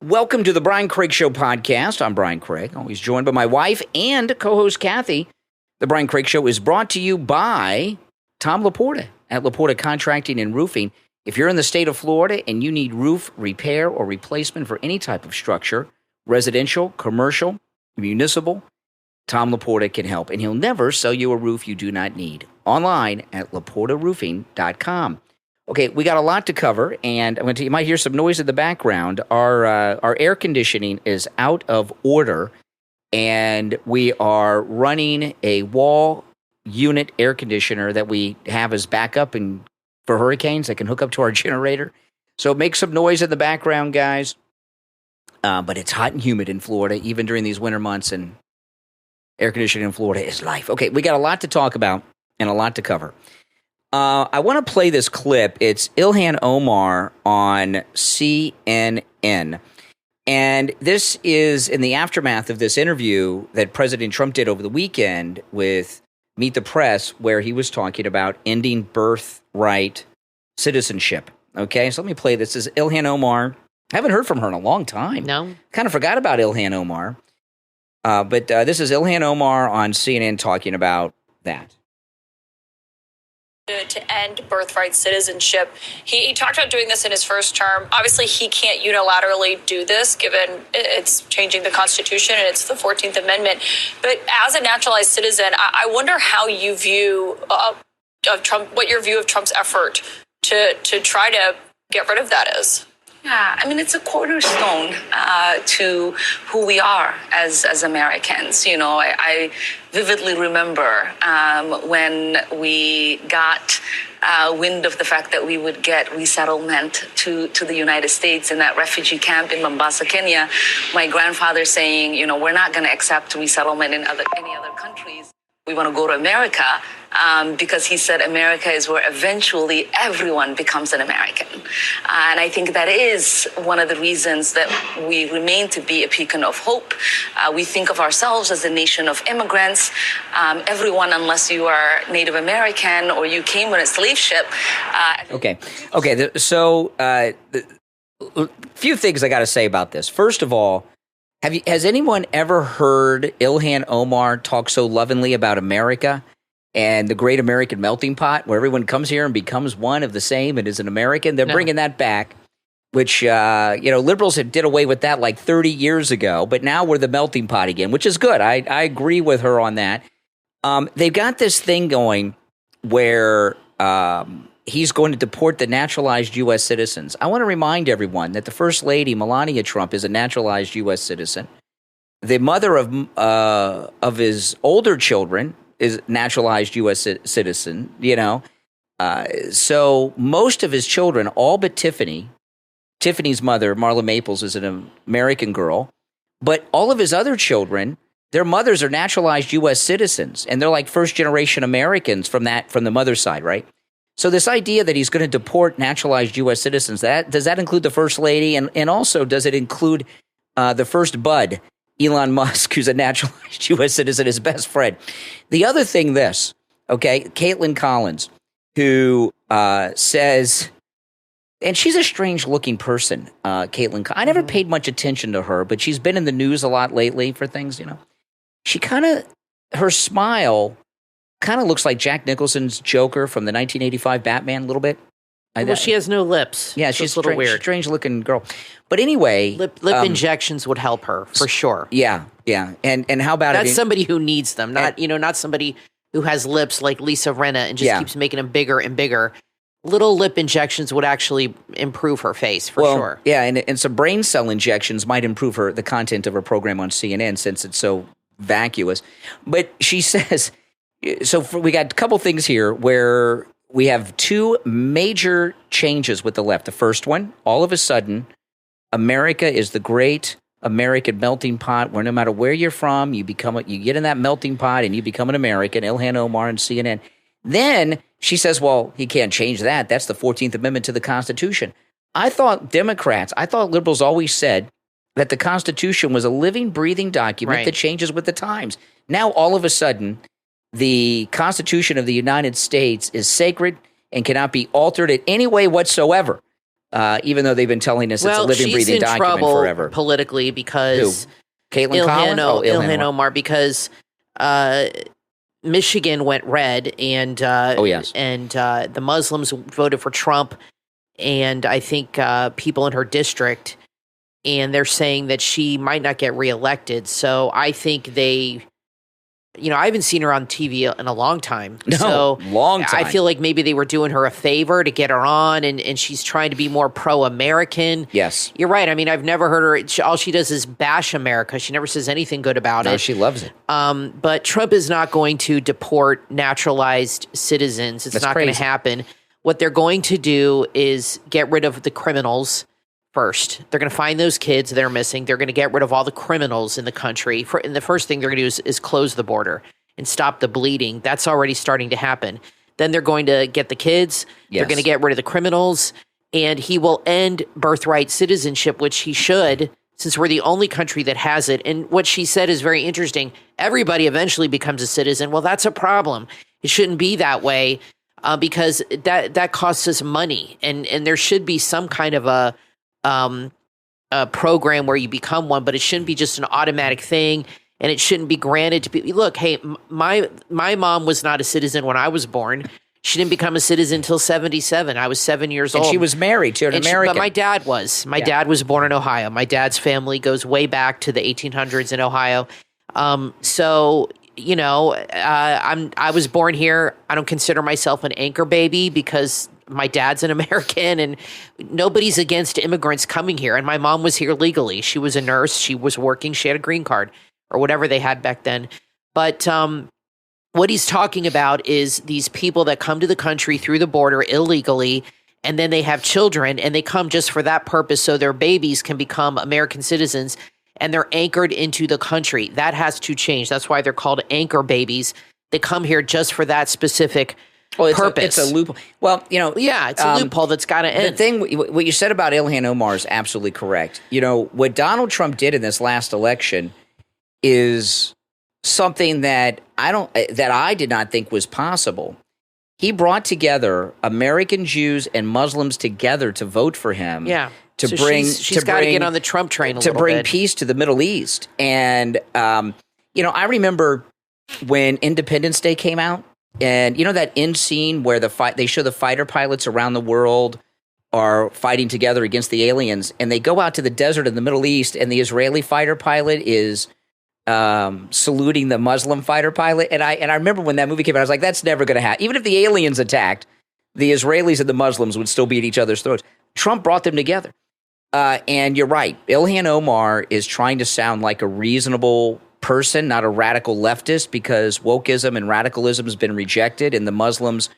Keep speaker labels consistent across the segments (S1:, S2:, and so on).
S1: Welcome to the Brian Craig Show podcast. I'm Brian Craig, always joined by my wife and co-host Kathy. The Brian Craig Show is brought to you by Tom Laporta at Laporta Contracting and Roofing. If you're in the state of Florida and you need roof repair or replacement for any type of structure, residential, commercial, municipal, Tom Laporta can help. And he'll never sell you a roof you do not need. Online at laportaroofing.com. Okay, we got a lot to cover, and you might hear some noise in the background. Our air conditioning is out of order, and we are running a wall unit air conditioner that we have as backup and for hurricanes that can hook up to our generator. So make some noise in the background, guys. But it's hot and humid in Florida, even during these winter months, and air conditioning in Florida is life. Okay, we got a lot to talk about and a lot to cover. I want to play this clip. It's Ilhan Omar on CNN. And this is in the aftermath of this interview that President Trump did over the weekend with Meet the Press, where he was talking about ending birthright citizenship. Okay, so let me play this. This is Ilhan Omar. I haven't heard from her in a long time.
S2: No.
S1: Kind of forgot about Ilhan Omar. But this is Ilhan Omar on CNN talking about that.
S3: To end birthright citizenship. He talked about doing this in his first term. Obviously, he can't unilaterally do this, given it's changing the Constitution and it's the 14th Amendment. But as a naturalized citizen, I wonder how you view Trump, what your view of Trump's effort to try to get rid of that is.
S4: Yeah, I mean, it's a cornerstone to who we are as Americans. You know, I vividly remember when we got wind of the fact that we would get resettlement to the United States in that refugee camp in Mombasa, Kenya. My grandfather saying, you know, we're not going to accept resettlement in any other countries. We want to go to America because he said America is where eventually everyone becomes an American. And I think that is one of the reasons that we remain to be a beacon of hope. We think of ourselves as a nation of immigrants. Everyone, unless you are Native American or you came on a slave ship.
S1: Okay. So a few things I got to say about this. First of all, has anyone ever heard Ilhan Omar talk so lovingly about America and the great American melting pot where everyone comes here and becomes one of the same and is an American? They're bringing that back, which, liberals did away with that like 30 years ago, but now we're the melting pot again, which is good. I agree with her on that. They've got this thing going where he's going to deport the naturalized U.S. citizens. I want to remind everyone that the First Lady, Melania Trump, is a naturalized U.S. citizen. The mother of his older children is naturalized U.S. citizen, So most of his children, all but Tiffany's mother, Marla Maples, is an American girl. But all of his other children, their mothers are naturalized U.S. citizens. And they're like first-generation Americans from the mother's side, right? So this idea that he's going to deport naturalized U.S. citizens, does that include the First Lady? And also, does it include the first bud, Elon Musk, who's a naturalized U.S. citizen, his best friend? The other thing, Caitlin Collins, who says, and she's a strange-looking person, Caitlin. I never paid much attention to her, but she's been in the news a lot lately for things, She her smile kind of looks like Jack Nicholson's Joker from the 1985 Batman a little bit.
S2: Well, she has no lips.
S1: Yeah,
S2: so
S1: she's
S2: a little weird.
S1: Strange-looking girl. But anyway...
S2: Lip injections would help her, for sure.
S1: Yeah. And how about
S2: That's somebody who needs them, not somebody who has lips like Lisa Rinna and just keeps making them bigger and bigger. Little lip injections would actually improve her face, for sure. Yeah,
S1: and some brain cell injections might improve the content of her program on CNN since it's so vacuous. But she says... So we got a couple things here where we have two major changes with the left. The first one, all of a sudden, America is the great American melting pot where no matter where you're from, you get in that melting pot and you become an American. Ilhan Omar and CNN. Then she says, well, he can't change that. That's the 14th Amendment to the Constitution. I thought liberals always said that the Constitution was a living, breathing document that changes with the times. Now, all of a sudden, the Constitution of the United States is sacred and cannot be altered in any way whatsoever. even though they've been telling us it's a living, breathing document forever.
S2: Politically because
S1: Ilhan
S2: Omar, because Michigan went red, and the Muslims voted for Trump, and I think people in her district, and they're saying that she might not get reelected. So I think they. I haven't seen her on TV in a long time.
S1: Long time.
S2: I feel like maybe they were doing her a favor to get her on, and she's trying to be more pro-American.
S1: Yes.
S2: You're right. I mean, I've never heard her. All she does is bash America. She never says anything good about it.
S1: No, she loves it.
S2: But Trump is not going to deport naturalized citizens. It's not going to happen. What they're going to do is get rid of the criminals first. They're going to find those kids that are missing. They're going to get rid of all the criminals in the country. And the first thing they're going to do is close the border and stop the bleeding. That's already starting to happen. Then they're going to get the kids. Yes. They're going to get rid of the criminals. And he will end birthright citizenship, which he should, since we're the only country that has it. And what she said is very interesting. Everybody eventually becomes a citizen. Well, that's a problem. It shouldn't be that way because that costs us money. And there should be some kind of a program where you become one, but it shouldn't be just an automatic thing, and it shouldn't be granted to people. Look, hey, my mom was not a citizen when I was born. She didn't become a citizen until 1977. I was 7 years old.
S1: And she was married to an American.
S2: But my dad was. My dad was born in Ohio. My dad's family goes way back to the 1800s in Ohio. So, I was born here. I don't consider myself an anchor baby because my dad's an American, and nobody's against immigrants coming here. And my mom was here legally. She was a nurse. She was working. She had a green card or whatever they had back then. But what he's talking about is these people that come to the country through the border illegally, and then they have children, and they come just for that purpose so their babies can become American citizens, and they're anchored into the country. That has to change. That's why they're called anchor babies. They come here just for that specific purpose.
S1: It's a loophole. Well,
S2: it's a loophole that's got to end.
S1: The thing, what you said about Ilhan Omar is absolutely correct. What Donald Trump did in this last election is something that I did not think was possible. He brought together American Jews and Muslims together to vote for him.
S2: Yeah.
S1: She's
S2: got to get on the Trump train
S1: to bring peace to the Middle East. And I remember when Independence Day came out. And that end scene where they show the fighter pilots around the world are fighting together against the aliens, and they go out to the desert in the Middle East, and the Israeli fighter pilot is saluting the Muslim fighter pilot. And I remember when that movie came out, I was like, that's never going to happen. Even if the aliens attacked, the Israelis and the Muslims would still be at each other's throats. Trump brought them together. And you're right. Ilhan Omar is trying to sound like a reasonable person, not a radical leftist, because wokeism and radicalism has been rejected, and the Muslims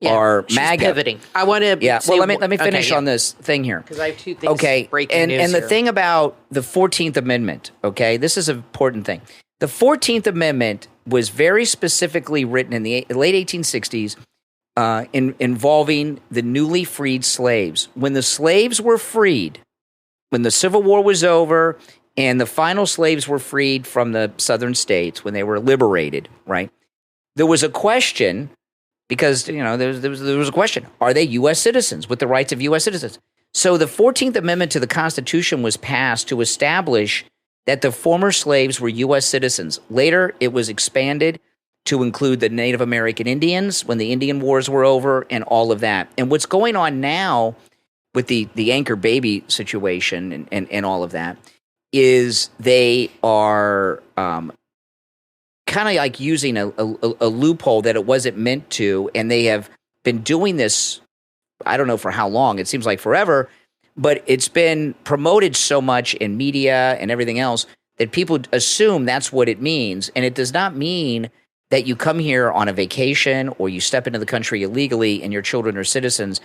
S1: are MAGA.
S2: Pivoting. I want to.
S1: Yeah. Well, let me finish on this thing here,
S2: because I have two things. Okay. Breaking news
S1: and the thing about the 14th Amendment. Okay, this is an important thing. The 14th Amendment was very specifically written in the late 1860s, involving the newly freed slaves. When the slaves were freed, when the Civil War was over, and the final slaves were freed from the southern states when they were liberated, right? There was a question, because, there was a question, are they U.S. citizens with the rights of U.S. citizens? So the 14th Amendment to the Constitution was passed to establish that the former slaves were U.S. citizens. Later, it was expanded to include the Native American Indians when the Indian Wars were over and all of that. And what's going on now with the anchor baby situation and all of that is they are kind of like using a loophole that it wasn't meant to, and they have been doing this, I don't know for how long, it seems like forever, but it's been promoted so much in media and everything else that people assume that's what it means, and it does not mean that you come here on a vacation or you step into the country illegally and your children are citizens.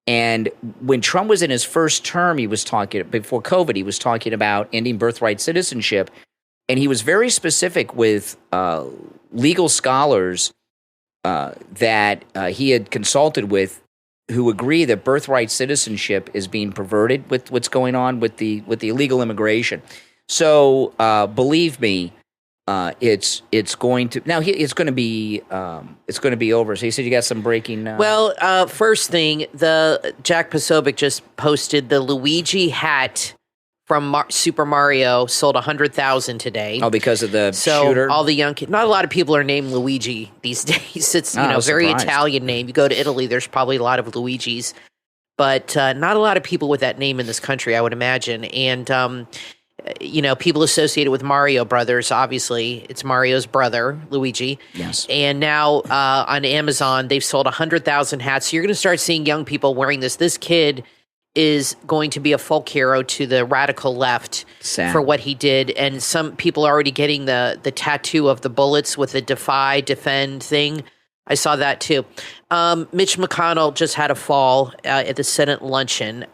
S1: And when Trump was in his first term, he was talking, before COVID, he was talking about ending birthright citizenship. And he was very specific with legal scholars that he had consulted with who agree that birthright citizenship is being perverted with what's going on with the illegal immigration. So believe me, it's going to now. It's going to be over. So you said you got some breaking.
S2: Well, first thing, the Jack Posobiec just posted the Luigi hat from Super Mario sold 100,000 today.
S1: Oh, because of the
S2: so
S1: shooter?
S2: All the young kids, not a lot of people are named Luigi these days. It's very
S1: surprised.
S2: Italian name. You go to Italy, there's probably a lot of Luigis, but not a lot of people with that name in this country, I would imagine. And people associated with Mario Brothers, obviously, it's Mario's brother, Luigi.
S1: Yes.
S2: And now on Amazon, they've sold 100,000 hats. So you're going to start seeing young people wearing this. This kid is going to be a folk hero to the radical left for what he did. And some people are already getting the tattoo of the bullets with the defy, defend thing. I saw that too. Mitch McConnell just had a fall at the Senate luncheon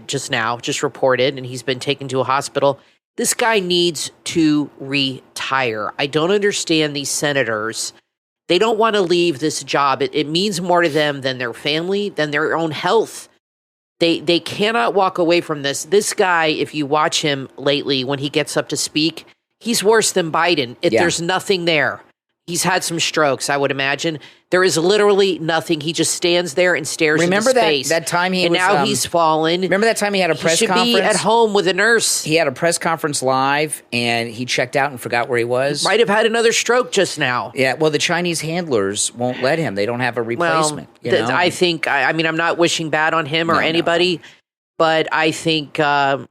S2: just reported, and he's been taken to a hospital. This guy needs to retire. I don't understand these senators. They don't want to leave this job. It means more to them than their family, than their own health. They cannot walk away from this. This guy, if you watch him lately, when he gets up to speak, he's worse than Biden. There's nothing there. He's had some strokes, I would imagine. There is literally nothing. He just stands there and stares into space.
S1: That time he
S2: and
S1: was...
S2: now he's fallen.
S1: Remember that time he had a press conference?
S2: He should be at home with a nurse.
S1: He had a press conference live, and he checked out and forgot where he was.
S2: Might have had another stroke just now.
S1: Yeah, well, the Chinese handlers won't let him. They don't have a replacement.
S2: I think... I'm not wishing bad on him or anybody, but I think, I'm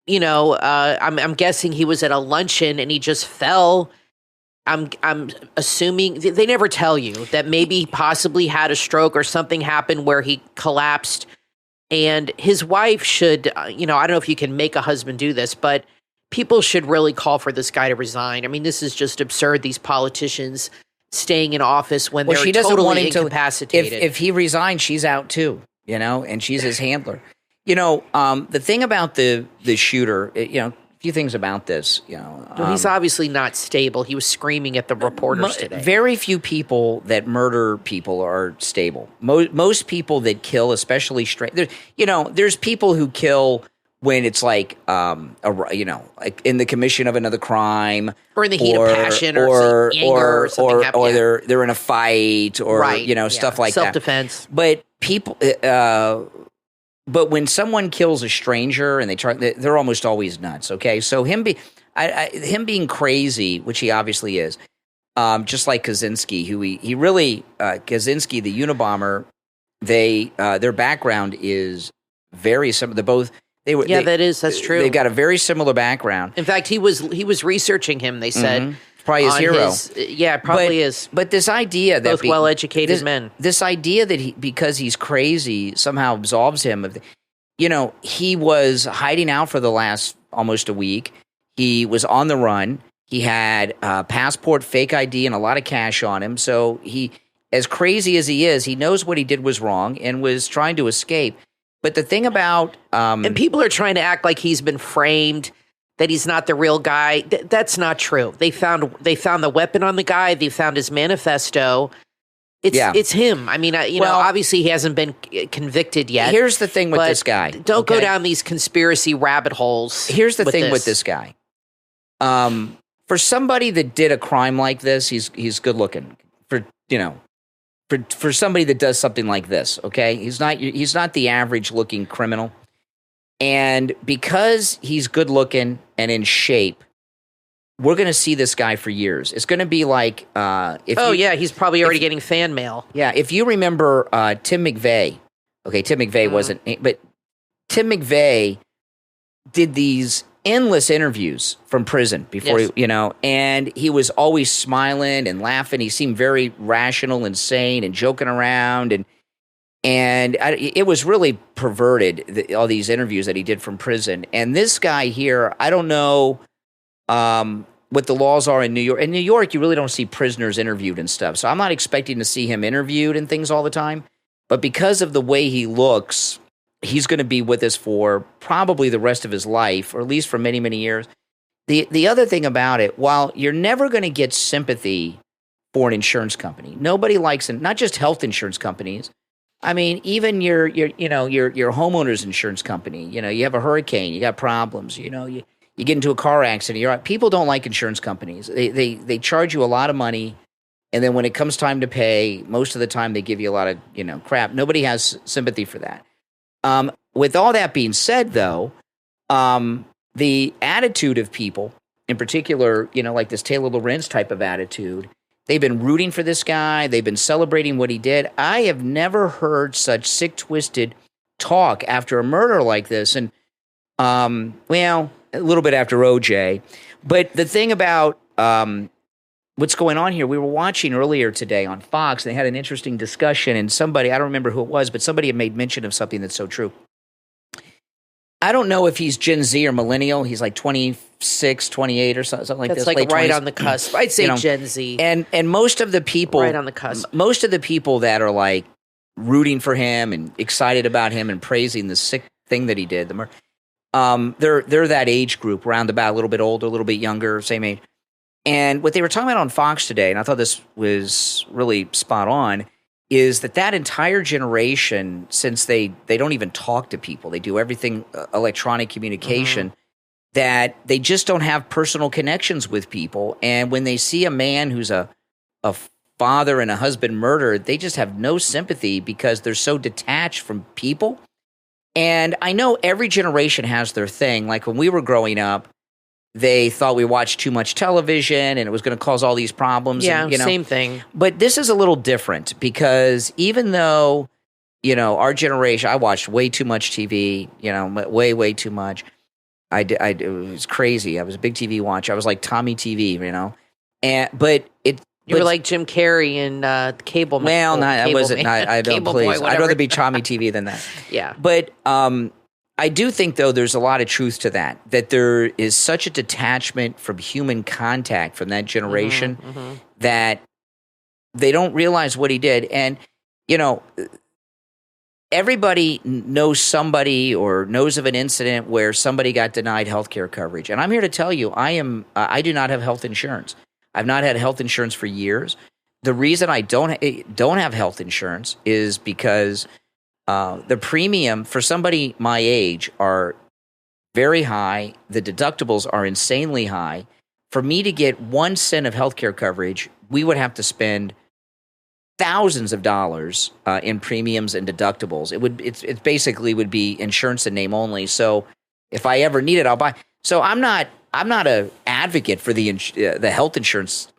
S2: guessing he was at a luncheon and he just fell. I'm assuming they never tell you that maybe he possibly had a stroke or something happened where he collapsed, and his wife should, I don't know if you can make a husband do this, but people should really call for this guy to resign. I mean, this is just absurd. These politicians staying in office when they're totally incapacitated.
S1: If he resigns, she's out too, and she's his handler. The thing about the shooter, a few things about this,
S2: he's obviously not stable. He was screaming at the reporters today.
S1: Very few people that murder people are stable. Most people that kill, especially there's people who kill when it's like, like in the commission of another crime,
S2: or in the heat of passion, or anger, or something happened.
S1: Or they're in a fight, or stuff like that.
S2: Self-defense.
S1: But people. But when someone kills a stranger and they're almost always nuts. Okay, so him being crazy, which he obviously is, just like Kaczynski, who he really Kaczynski, the Unabomber, their background is very similar. That's true. They've got a very similar background.
S2: In fact, he was researching him. They said. Mm-hmm.
S1: Probably his hero.
S2: Probably is.
S1: But this idea that
S2: both well-educated men.
S1: This idea that because he's crazy somehow absolves him of, he was hiding out for the last almost a week. He was on the run. He had a passport, fake ID, and a lot of cash on him. So he, as crazy as he is, he knows what he did was wrong and was trying to escape. But the thing about
S2: and people are trying to act like he's been framed, that he's not the real guy. That's not true. They found the weapon on the guy. They found his manifesto. It's him. I mean, obviously he hasn't been convicted yet.
S1: Here's the thing with this guy.
S2: Don't go down these conspiracy rabbit holes.
S1: Here's the thing with this guy. For somebody that did a crime like this, he's good looking. For somebody that does something like this, okay, he's not the average looking criminal. And because he's good looking and in shape, we're going to see this guy for years. It's going to be like
S2: he's probably already getting fan mail.
S1: Yeah, if you remember Tim McVeigh. Okay, Tim McVeigh wasn't, but Tim McVeigh did these endless interviews from prison before and he was always smiling and laughing. He seemed very rational and sane and joking around and it was really perverted, all these interviews that he did from prison. And this guy here, I don't know what the laws are in New York. In New York, you really don't see prisoners interviewed and stuff. So I'm not expecting to see him interviewed and things all the time. But because of the way he looks, he's going to be with us for probably the rest of his life, or at least for many, many years. The other thing about it, while you're never going to get sympathy for an insurance company, nobody likes it, not just health insurance companies. I mean, even your homeowner's insurance company, you have a hurricane, you got problems, you you get into a car accident. People don't like insurance companies. They charge you a lot of money, and then when it comes time to pay, most of the time they give you a lot of crap. Nobody has sympathy for that. With all that being said, though, the attitude of people, in particular, like this Taylor Lorenz type of attitude, they've been rooting for this guy. They've been celebrating what he did. I have never heard such sick, twisted talk after a murder like this. And, well, a little bit after OJ. But the thing about what's going on here, we were watching earlier today on Fox. They had an interesting discussion, and somebody, I don't remember who it was, but somebody had made mention of something that's so true. I don't know if he's Gen Z or millennial. He's like 26, 28 or something like
S2: That's
S1: this.
S2: like
S1: late
S2: right
S1: 20s.
S2: on the cusp. I'd say Gen Z.
S1: And most of the people,
S2: right on the cusp.
S1: Most of the people that are like rooting for him and excited about him and praising the sick thing that he did, they're that age group, roundabout, a little bit older, a little bit younger, same age. And what they were talking about on Fox today, and I thought this was really spot on, is that entire generation, since they don't even talk to people, they do everything electronic communication, that they just don't have personal connections with people. And when they see a man who's a father and a husband murdered, they just have no sympathy because they're so detached from people. And I know every generation has their thing. Like when we were growing up, they thought we watched too much television and it was going to cause all these problems.
S2: Yeah,
S1: and,
S2: same thing.
S1: But this is a little different because even though, our generation, I watched way too much TV, way too much. It was crazy. I was a big TV watcher. I was like Tommy TV,
S2: You were like Jim Carrey in Cable.
S1: Well, I wasn't. I don't
S2: Cable
S1: please.
S2: Boy,
S1: I'd rather be Tommy TV than that.
S2: Yeah.
S1: But I do think, though, there's a lot of truth to that there is such a detachment from human contact from that generation that they don't realize what he did. And, everybody knows somebody or knows of an incident where somebody got denied health care coverage. And I'm here to tell you, I do not have health insurance. I've not had health insurance for years. The reason I don't have health insurance is because the premium for somebody my age are very high. The deductibles are insanely high. For me to get 1 cent of healthcare coverage, we would have to spend thousands of dollars in premiums and deductibles. It basically would be insurance in name only. So if I ever need it, I'll buy. So I'm not an advocate for the health insurance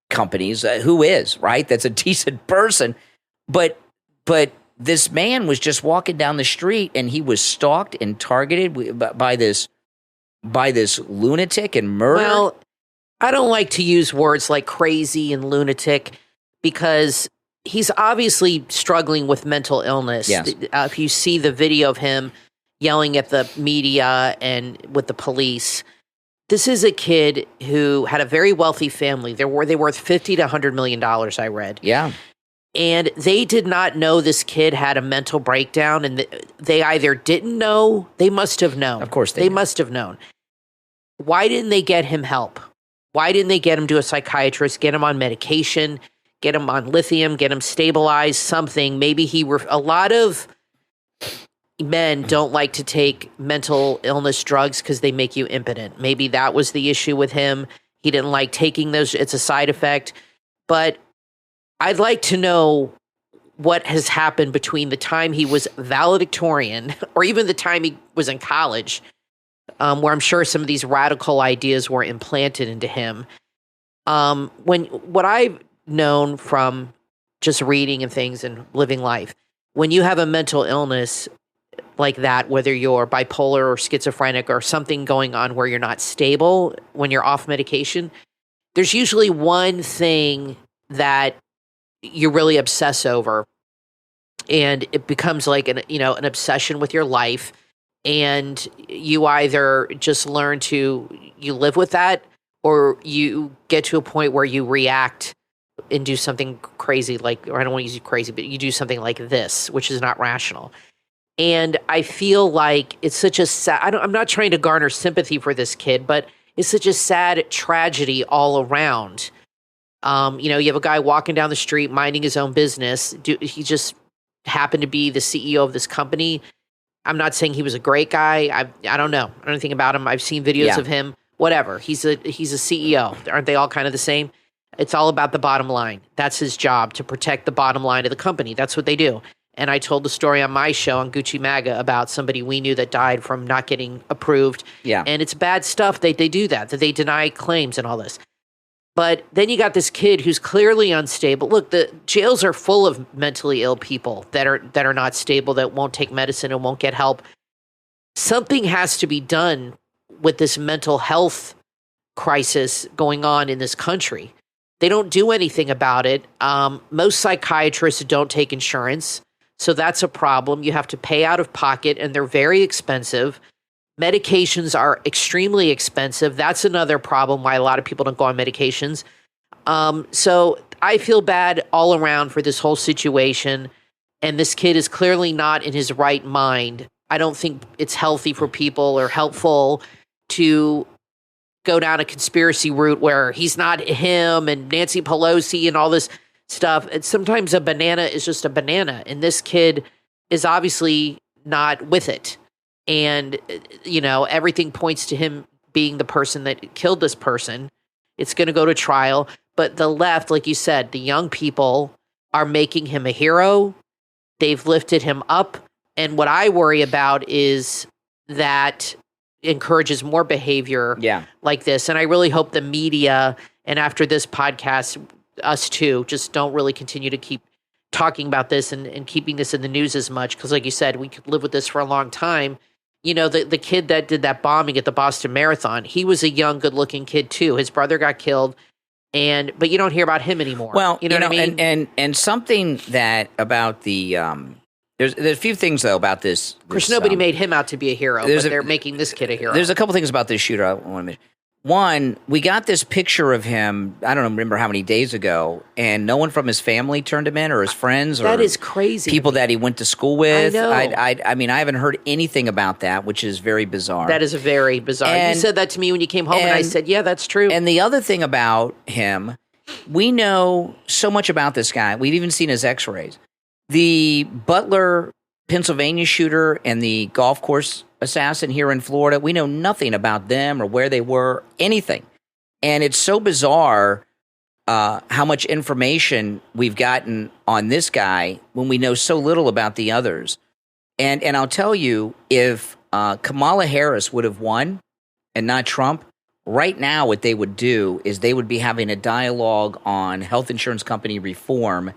S1: companies. Who is, right? That's a decent person, but this man was just walking down the street and he was stalked and targeted by this lunatic and murdered.
S2: Well, I don't like to use words like crazy and lunatic because he's obviously struggling with mental illness.
S1: Yes.
S2: If you see the video of him yelling at the media and with the police, this is a kid who had a very wealthy family. They worth $50 to $100 million, I read.
S1: Yeah.
S2: And they did not know this kid had a mental breakdown, and they either didn't know, they must have known.
S1: Of course they knew.
S2: Must have known. Why didn't they get him help? Why didn't they get him to a psychiatrist, get him on medication, get him on lithium, get him stabilized, something? Maybe a lot of men don't like to take mental illness drugs because they make you impotent. Maybe that was the issue with him. He didn't like taking those. It's a side effect. But I'd like to know what has happened between the time he was valedictorian or even the time he was in college, where I'm sure some of these radical ideas were implanted into him. What I've known from just reading and things and living life, when you have a mental illness like that, whether you're bipolar or schizophrenic or something going on where you're not stable when you're off medication, there's usually one thing that you really obsess over, and it becomes like an obsession with your life, and you either just learn to live with that, or you get to a point where you react and do something crazy, or I don't want to use crazy, but you do something like this, which is not rational. And I feel like it's such a sad, I'm not trying to garner sympathy for this kid, but it's such a sad tragedy all around. You have a guy walking down the street, minding his own business. He just happened to be the CEO of this company. I'm not saying he was a great guy. I don't know. I don't know anything about him. I've seen videos of him. Whatever. He's a CEO. Aren't they all kind of the same? It's all about the bottom line. That's his job, to protect the bottom line of the company. That's what they do. And I told the story on my show on Gucci MAGA about somebody we knew that died from not getting approved.
S1: Yeah.
S2: And it's bad stuff. They do that they deny claims and all this. But then you got this kid who's clearly unstable. Look, the jails are full of mentally ill people that are not stable, that won't take medicine and won't get help. Something has to be done with this mental health crisis going on in this country. They don't do anything about it. Most psychiatrists don't take insurance, so that's a problem. You have to pay out of pocket, and they're very expensive. Medications are extremely expensive. That's another problem why a lot of people don't go on medications. So I feel bad all around for this whole situation, and this kid is clearly not in his right mind. I don't think it's healthy for people or helpful to go down a conspiracy route where he's not him and Nancy Pelosi and all this stuff. And sometimes a banana is just a banana, and this kid is obviously not with it. And, everything points to him being the person that killed this person. It's going to go to trial. But the left, like you said, the young people are making him a hero. They've lifted him up. And what I worry about is that encourages more behavior like this. And I really hope the media, and after this podcast, us too, just don't really continue to keep talking about this and keeping this in the news as much. Because like you said, we could live with this for a long time. The kid that did that bombing at the Boston Marathon, he was a young, good-looking kid too. His brother got killed, but you don't hear about him anymore.
S1: Well,
S2: you know what I mean?
S1: And something that about the there's a few things though about this.
S2: Of course, nobody made him out to be a hero, but they're making this kid a hero.
S1: There's a couple things about this shooter I want to mention. One, we got this picture of him, I don't remember how many days ago, and no one from his family turned him in, or his friends, or
S2: that is crazy.
S1: People that he went to school with.
S2: I know.
S1: I mean, I haven't heard anything about that, which is very bizarre.
S2: That is very bizarre. You said that to me when you came home, and I said, yeah, that's true.
S1: And the other thing about him, we know so much about this guy. We've even seen his x-rays. The Butler, Pennsylvania shooter and the golf course assassin here in Florida, we know nothing about them or where they were, anything. And it's so bizarre how much information we've gotten on this guy when we know so little about the others. And I'll tell you, if Kamala Harris would have won and not Trump, right now what they would do is they would be having a dialogue on health insurance company reform,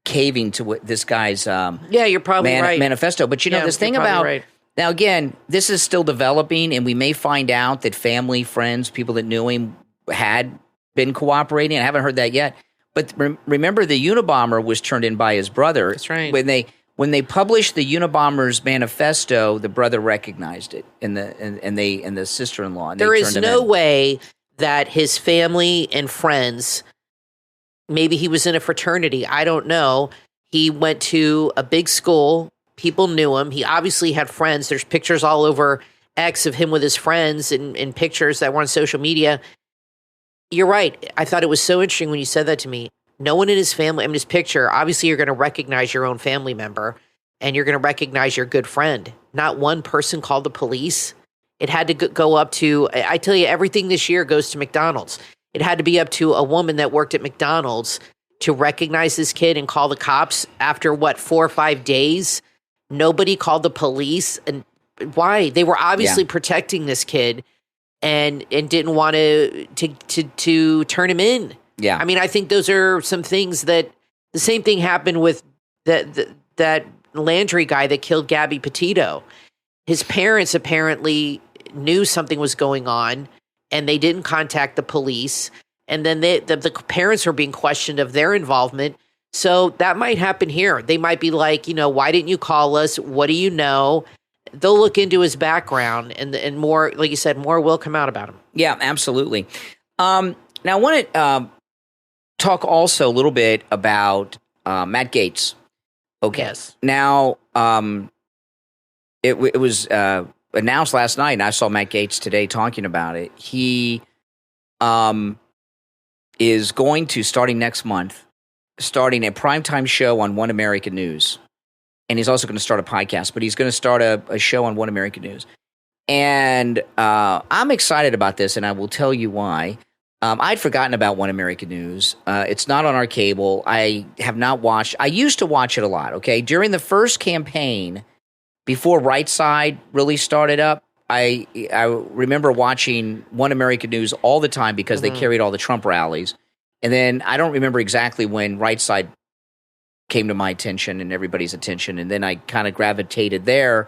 S1: caving to what this guy's
S2: you're probably right.
S1: manifesto. But this thing about
S2: right.
S1: Now, again, this is still developing, and we may find out that family, friends, people that knew him had been cooperating. I haven't heard that yet. But remember, the Unabomber was turned in by his brother.
S2: That's right.
S1: When they published the Unabomber's manifesto, the brother recognized it, and the sister-in-law. And
S2: there is no way that his family and friends, maybe he was in a fraternity, I don't know. He went to a big school. People knew him. He obviously had friends. There's pictures all over X of him with his friends and pictures that were on social media. You're right. I thought it was so interesting when you said that to me. No one in his family, his picture, obviously you're going to recognize your own family member and you're going to recognize your good friend. Not one person called the police. It had to go up to, I tell you, everything this year goes to McDonald's. It had to be up to a woman that worked at McDonald's to recognize this kid and call the cops after, 4 or 5 days? Nobody called the police. And why? They were obviously protecting this kid and didn't want to turn him in.
S1: Yeah.
S2: I think those are some things that the same thing happened with that Landry guy that killed Gabby Petito. His parents apparently knew something was going on and they didn't contact the police. And then the parents were being questioned of their involvement. So that might happen here. They might be like, why didn't you call us? What do you know? They'll look into his background and more, like you said, more will come out about him.
S1: Yeah, absolutely. Now I want to talk also a little bit about Matt Gaetz. Okay.
S2: Yes.
S1: Now, it was announced last night, and I saw Matt Gaetz today talking about it. He is going to, starting next month, starting a primetime show on One American News. and he's also going to start a podcast, but he's going to start a show on One American News. And I'm excited about this, and I will tell you why. I'd forgotten about One American News. It's not on our cable. I have not watched. I used to watch it a lot, okay? During the first campaign, before Right Side really started up, I remember watching One American News all the time because they carried all the Trump rallies. And then I don't remember exactly when Right Side came to my attention and everybody's attention, and then I kind of gravitated there.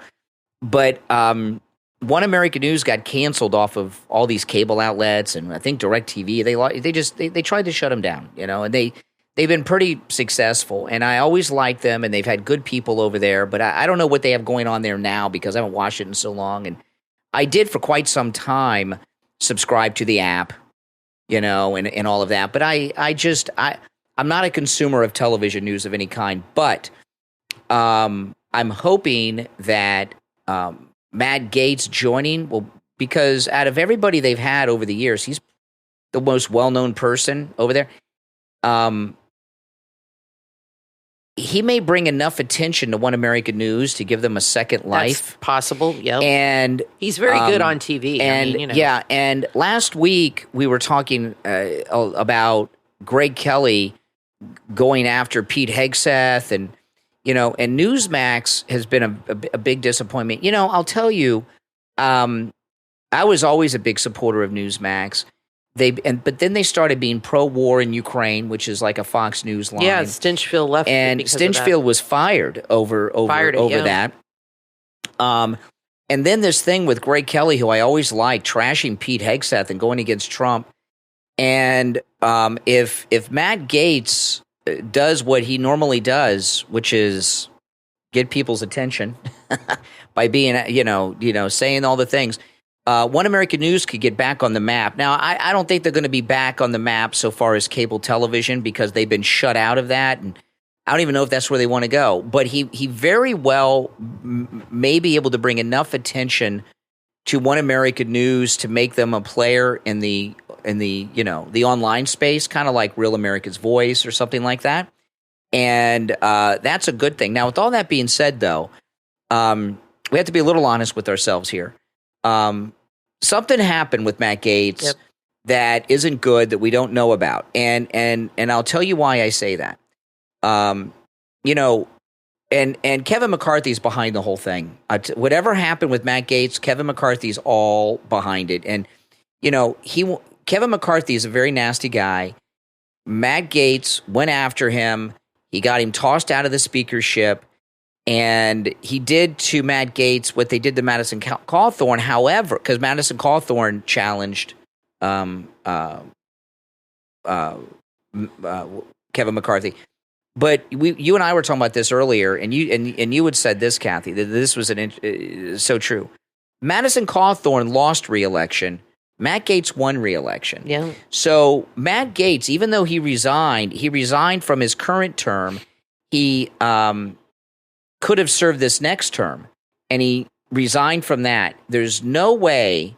S1: But One American News got canceled off of all these cable outlets, and I think DirecTV. They tried to shut them down, and they've been pretty successful. And I always liked them, and they've had good people over there. But I don't know what they have going on there now because I haven't watched it in so long. And I did for quite some time subscribe to the app, and all of that. But I'm not a consumer of television news of any kind. But I'm hoping that Matt Gaetz joining because out of everybody they've had over the years, he's the most well-known person over there. He may bring enough attention to One American News to give them a second life.
S2: That's possible, yeah.
S1: And
S2: he's very good on TV.
S1: And yeah, and last week we were talking about Greg Kelly going after Pete Hegseth, and and Newsmax has been a big disappointment. I'll tell you, I was always a big supporter of Newsmax. But then they started being pro-war in Ukraine, which is like a Fox News line.
S2: Yeah, Stinchfield left,
S1: and Stinchfield was fired over that. And then this thing with Greg Kelly, who I always liked, trashing Pete Hegseth and going against Trump. And if Matt Gaetz does what he normally does, which is get people's attention by being, saying all the things. One American News could get back on the map. Now, I don't think they're going to be back on the map so far as cable television because they've been shut out of that, and I don't even know if that's where they want to go. But he very well may be able to bring enough attention to One American News to make them a player in the online space, kind of like Real America's Voice or something like that. And that's a good thing. Now, with all that being said, though, we have to be a little honest with ourselves here. Something happened with Matt Gaetz that isn't good, that we don't know about. And I'll tell you why I say that. And Kevin McCarthy's behind the whole thing. Whatever happened with Matt Gaetz, Kevin McCarthy's all behind it. And, Kevin McCarthy is a very nasty guy. Matt Gaetz went after him. He got him tossed out of the speakership. And he did to Matt Gaetz what they did to Madison Cawthorn. However, because Madison Cawthorn challenged Kevin McCarthy. But you and I were talking about this earlier, and you had said this, Kathy, that this was so true. Madison Cawthorn lost re-election. Matt Gaetz won re-election.
S2: Yeah.
S1: So Matt Gaetz, even though he resigned from his current term. He could have served this next term, and he resigned from that. There's no way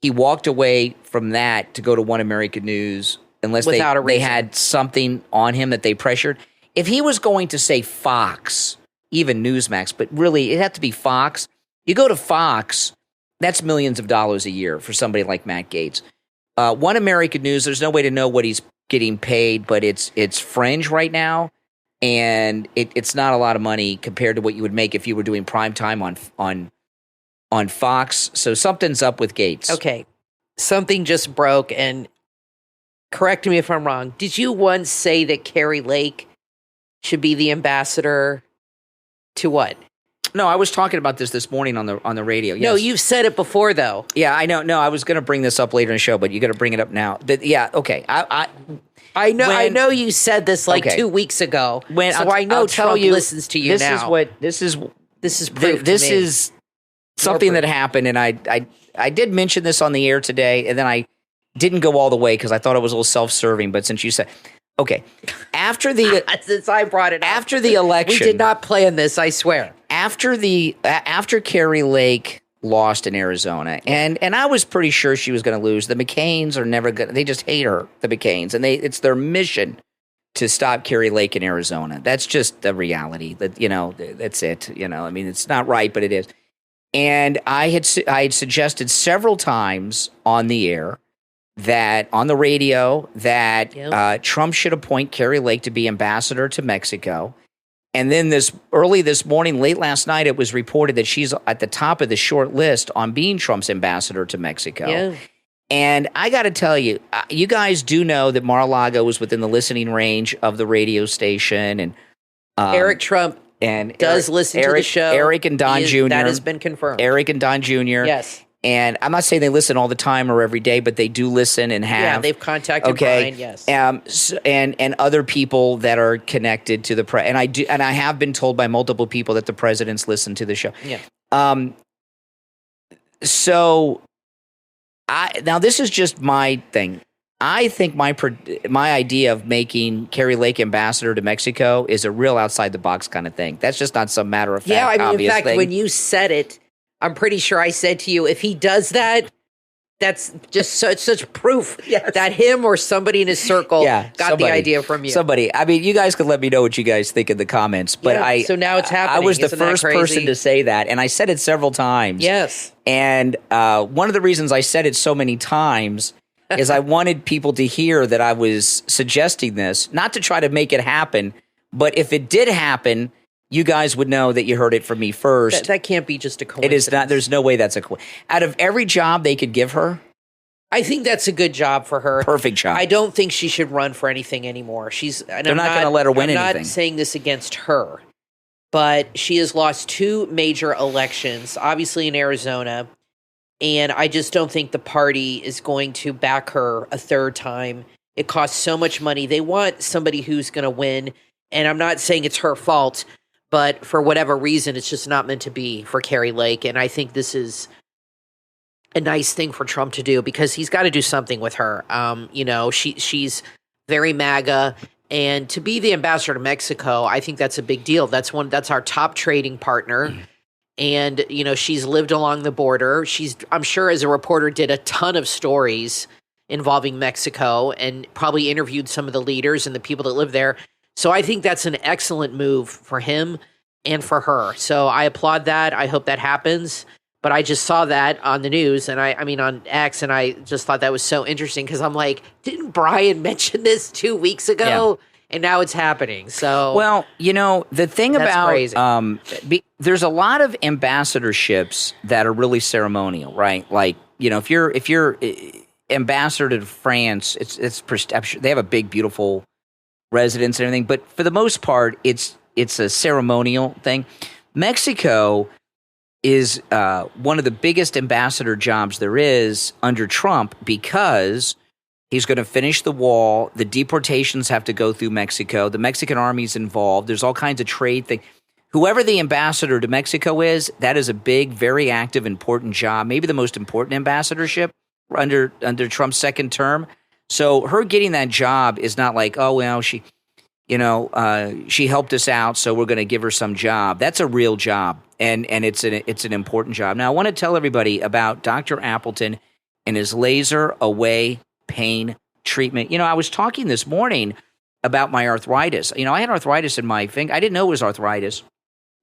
S1: he walked away from that to go to One American News unless they had something on him that they pressured. If he was going to say Fox, even Newsmax, but really it had to be Fox. You go to Fox, that's millions of dollars a year for somebody like Matt Gaetz. One American News, there's no way to know what he's getting paid, but it's fringe right now. And it's not a lot of money compared to what you would make if you were doing prime time on Fox. So something's up with Gaetz.
S2: Okay. Something just broke, and correct me if I'm wrong. Did you once say that Kari Lake should be the ambassador to what?
S1: No, I was talking about this morning on the radio. Yes.
S2: No, you've said it before, though.
S1: Yeah, I know. No, I was going to bring this up later in the show, but you got to bring it up now. But yeah, okay.
S2: I know you said this 2 weeks ago. I know Trump listens to you now.
S1: This is
S2: proof.
S1: This is something that happened, and I did mention this on the air today, and then I didn't go all the way because I thought it was a little self-serving. But since you said, okay,
S2: since I brought it up,
S1: after the election,
S2: we did not plan this. I swear.
S1: After Kari Lake lost in Arizona, and I was pretty sure she was going to lose. The McCains are never going. They just hate her, the McCains, and it's their mission to stop Kari Lake in Arizona. That's just the reality. That, you know, that's it. You know, I mean, it's not right, but it is. And I had suggested several times on the air that on the radio that Trump should appoint Kari Lake to be ambassador to Mexico. And then early this morning, late last night, it was reported that she's at the top of the short list on being Trump's ambassador to Mexico. Yeah. And I got to tell you, you guys do know that Mar-a-Lago was within the listening range of the radio station. And
S2: Eric Trump does listen to the show.
S1: Eric and Don Jr.
S2: That has been confirmed.
S1: Eric and Don Jr.
S2: Yes.
S1: And I'm not saying they listen all the time or every day, but they do listen and have.
S2: Yeah, they've contacted Brian, yes.
S1: And other people that are connected to the president. And I have been told by multiple people that the presidents listen to the show.
S2: Yeah.
S1: So now this is just my thing. I think my idea of making Kari Lake ambassador to Mexico is a real outside the box kind of thing. That's just not some matter of fact.
S2: Yeah, I mean,
S1: obvious
S2: in fact,
S1: thing.
S2: when you said it, I'm pretty sure I said to you, if he does that, that's just such proof that him or somebody in his circle got the idea from you.
S1: Somebody. I mean, you guys could let me know what you guys think in the comments. But
S2: so now it's happening.
S1: I was the
S2: Isn't
S1: first
S2: that crazy?
S1: person to say that, and I said it several times.
S2: Yes.
S1: And one of the reasons I said it so many times is I wanted people to hear that I was suggesting this, not to try to make it happen, but if it did happen, you guys would know that you heard it from me first.
S2: That can't be just a coincidence.
S1: It is not. There's no way that's out of every job they could give her.
S2: I think that's a good job for her.
S1: Perfect job.
S2: I don't think she should run for anything anymore. They're
S1: not going to let her win anything.
S2: I'm not saying this against her, but she has lost 2 major elections, obviously in Arizona, and I just don't think the party is going to back her a third time. It costs so much money. They want somebody who's going to win, and I'm not saying it's her fault, but for whatever reason, it's just not meant to be for Kari Lake, and I think this is a nice thing for Trump to do because he's got to do something with her. You know, she's very MAGA, and to be the ambassador to Mexico, I think that's a big deal. That's our top trading partner. And, you know, she's lived along the border. I'm sure as a reporter did a ton of stories involving Mexico and probably interviewed some of the leaders and the people that live there. So I think that's an excellent move for him and for her. So I applaud that. I hope that happens. But I just saw that on the news and I mean on X, and I just thought that was so interesting because I'm like, didn't Brian mention this 2 weeks ago? Yeah. And now it's happening. So,
S1: well, you know, the thing about
S2: crazy.
S1: There's a lot of ambassadorships that are really ceremonial, right? Like, you know, if you're ambassador to France, they have a big, beautiful residence and everything. But for the most part, it's a ceremonial thing. Mexico is one of the biggest ambassador jobs there is under Trump because he's going to finish the wall. The deportations have to go through Mexico. The Mexican army's involved. There's all kinds of trade things. Whoever the ambassador to Mexico is, that is a big, very active, important job, maybe the most important ambassadorship under Trump's second term. So her getting that job is not like, oh, well, she helped us out, so we're going to give her some job. That's a real job, and it's an important job. Now, I want to tell everybody about Dr. Appleton and his laser away pain treatment. You know, I was talking this morning about my arthritis. You know, I had arthritis in my finger. I didn't know it was arthritis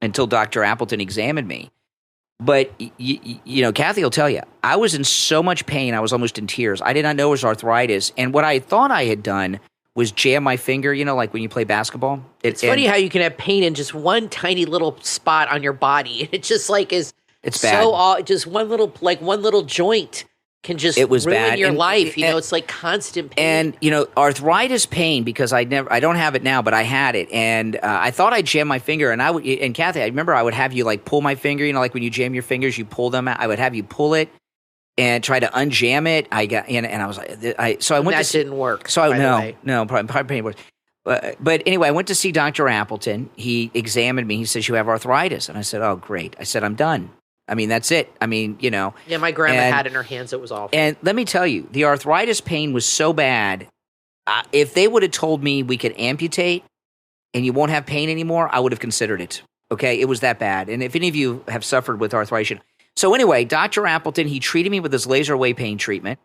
S1: until Dr. Appleton examined me. But, you know, Kathy will tell you, I was in so much pain, I was almost in tears. I did not know it was arthritis. And what I thought I had done was jam my finger, you know, like when you play basketball.
S2: It's funny how you can have pain in just one tiny little spot on your body. It just like it's bad. Just one little joint can just ruin your life. You know, it's like constant pain.
S1: And, you know, arthritis pain, because I don't have it now, but I had it. And I thought I jammed my finger. And Kathy, I remember I would have you like pull my finger, you know, like when you jam your fingers, you pull them out. I would have you pull it and try to unjam it. And I was like,
S2: that didn't work.
S1: So probably pain worse. But anyway, I went to see Dr. Appleton. He examined me. He says, you have arthritis. And I said, oh, great. I said, I'm done. I mean, that's it. I mean, you know.
S2: Yeah, my grandma had it in her hands. It was awful.
S1: And let me tell you, the arthritis pain was so bad. If they would have told me we could amputate and you won't have pain anymore, I would have considered it. Okay? It was that bad. And if any of you have suffered with arthritis. So anyway, Dr. Appleton, he treated me with his laser away pain treatment.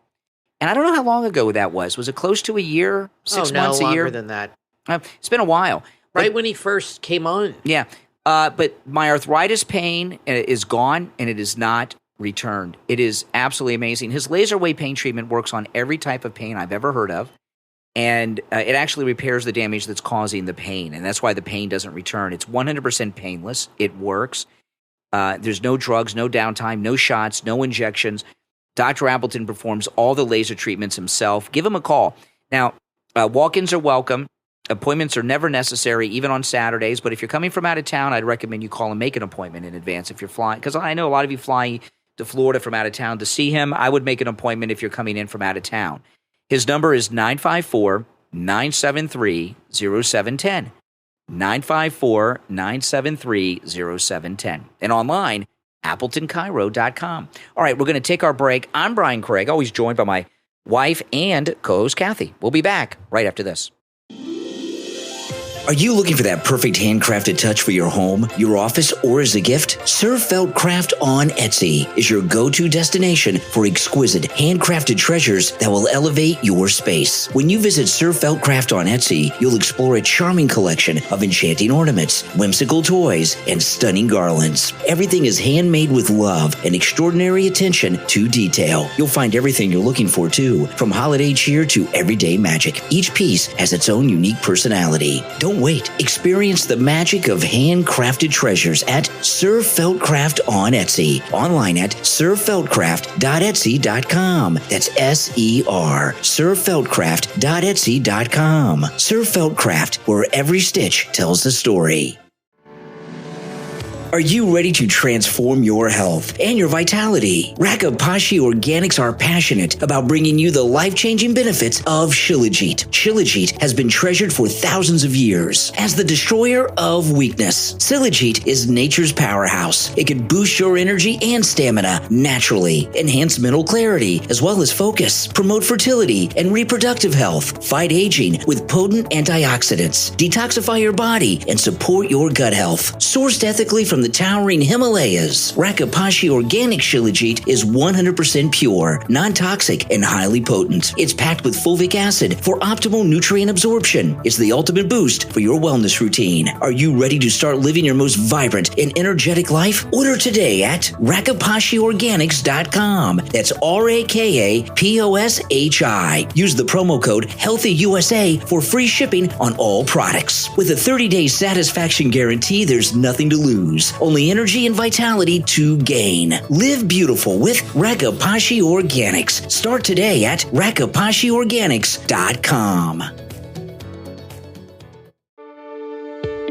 S1: And I don't know how long ago that was. Was it close to a year? 6 months, a year?
S2: Longer than that.
S1: It's been a while.
S2: Right when he first came on.
S1: Yeah. But my arthritis pain is gone, and it is not returned. It is absolutely amazing. His laser wave pain treatment works on every type of pain I've ever heard of, and it actually repairs the damage that's causing the pain, and that's why the pain doesn't return. It's 100% painless. It works. There's no drugs, no downtime, no shots, no injections. Dr. Appleton performs all the laser treatments himself. Give him a call. Now, walk-ins are welcome. Appointments are never necessary, even on Saturdays. But if you're coming from out of town, I'd recommend you call and make an appointment in advance if you're flying. Because I know a lot of you fly to Florida from out of town to see him. I would make an appointment if you're coming in from out of town. His number is 954-973-0710. 954-973-0710. And online, AppletonCairo.com. All right, we're going to take our break. I'm Brian Craig, always joined by my wife and co-host Kathy. We'll be back right after this.
S5: Are you looking for that perfect handcrafted touch for your home, your office, or as a gift? Sir Felt Craft on Etsy is your go-to destination for exquisite handcrafted treasures that will elevate your space. When you visit Sir Felt Craft on Etsy, you'll explore a charming collection of enchanting ornaments, whimsical toys, and stunning garlands. Everything is handmade with love and extraordinary attention to detail. You'll find everything you're looking for, too, from holiday cheer to everyday magic. Each piece has its own unique personality. Don't wait. Experience the magic of handcrafted treasures at Sir Felt Craft on Etsy. Online at sirfeltcraft.etsy.com. That's S-E-R. sirfeltcraft.etsy.com. Sir Felt Craft, where every stitch tells a story. Are you ready to transform your health and your vitality? Rakapashi Organics are passionate about bringing you the life-changing benefits of Shilajit. Shilajit has been treasured for thousands of years as the destroyer of weakness. Shilajit is nature's powerhouse. It can boost your energy and stamina naturally, enhance mental clarity as well as focus, promote fertility and reproductive health, fight aging with potent antioxidants, detoxify your body, and support your gut health. Sourced ethically from the towering Himalayas, Rakapashi Organic Shilajit is 100% pure, non-toxic, and highly potent. It's packed with fulvic acid for optimal nutrient absorption. It's the ultimate boost for your wellness routine. Are you ready to start living your most vibrant and energetic life? Order today at rakapashiorganics.com. That's RAKAPOSHI. Use the promo code HEALTHYUSA for free shipping on all products. With a 30-day satisfaction guarantee, there's nothing to lose. Only energy and vitality to gain. Live beautiful with Rakapashi Organics. Start today at rakapashiorganics.com.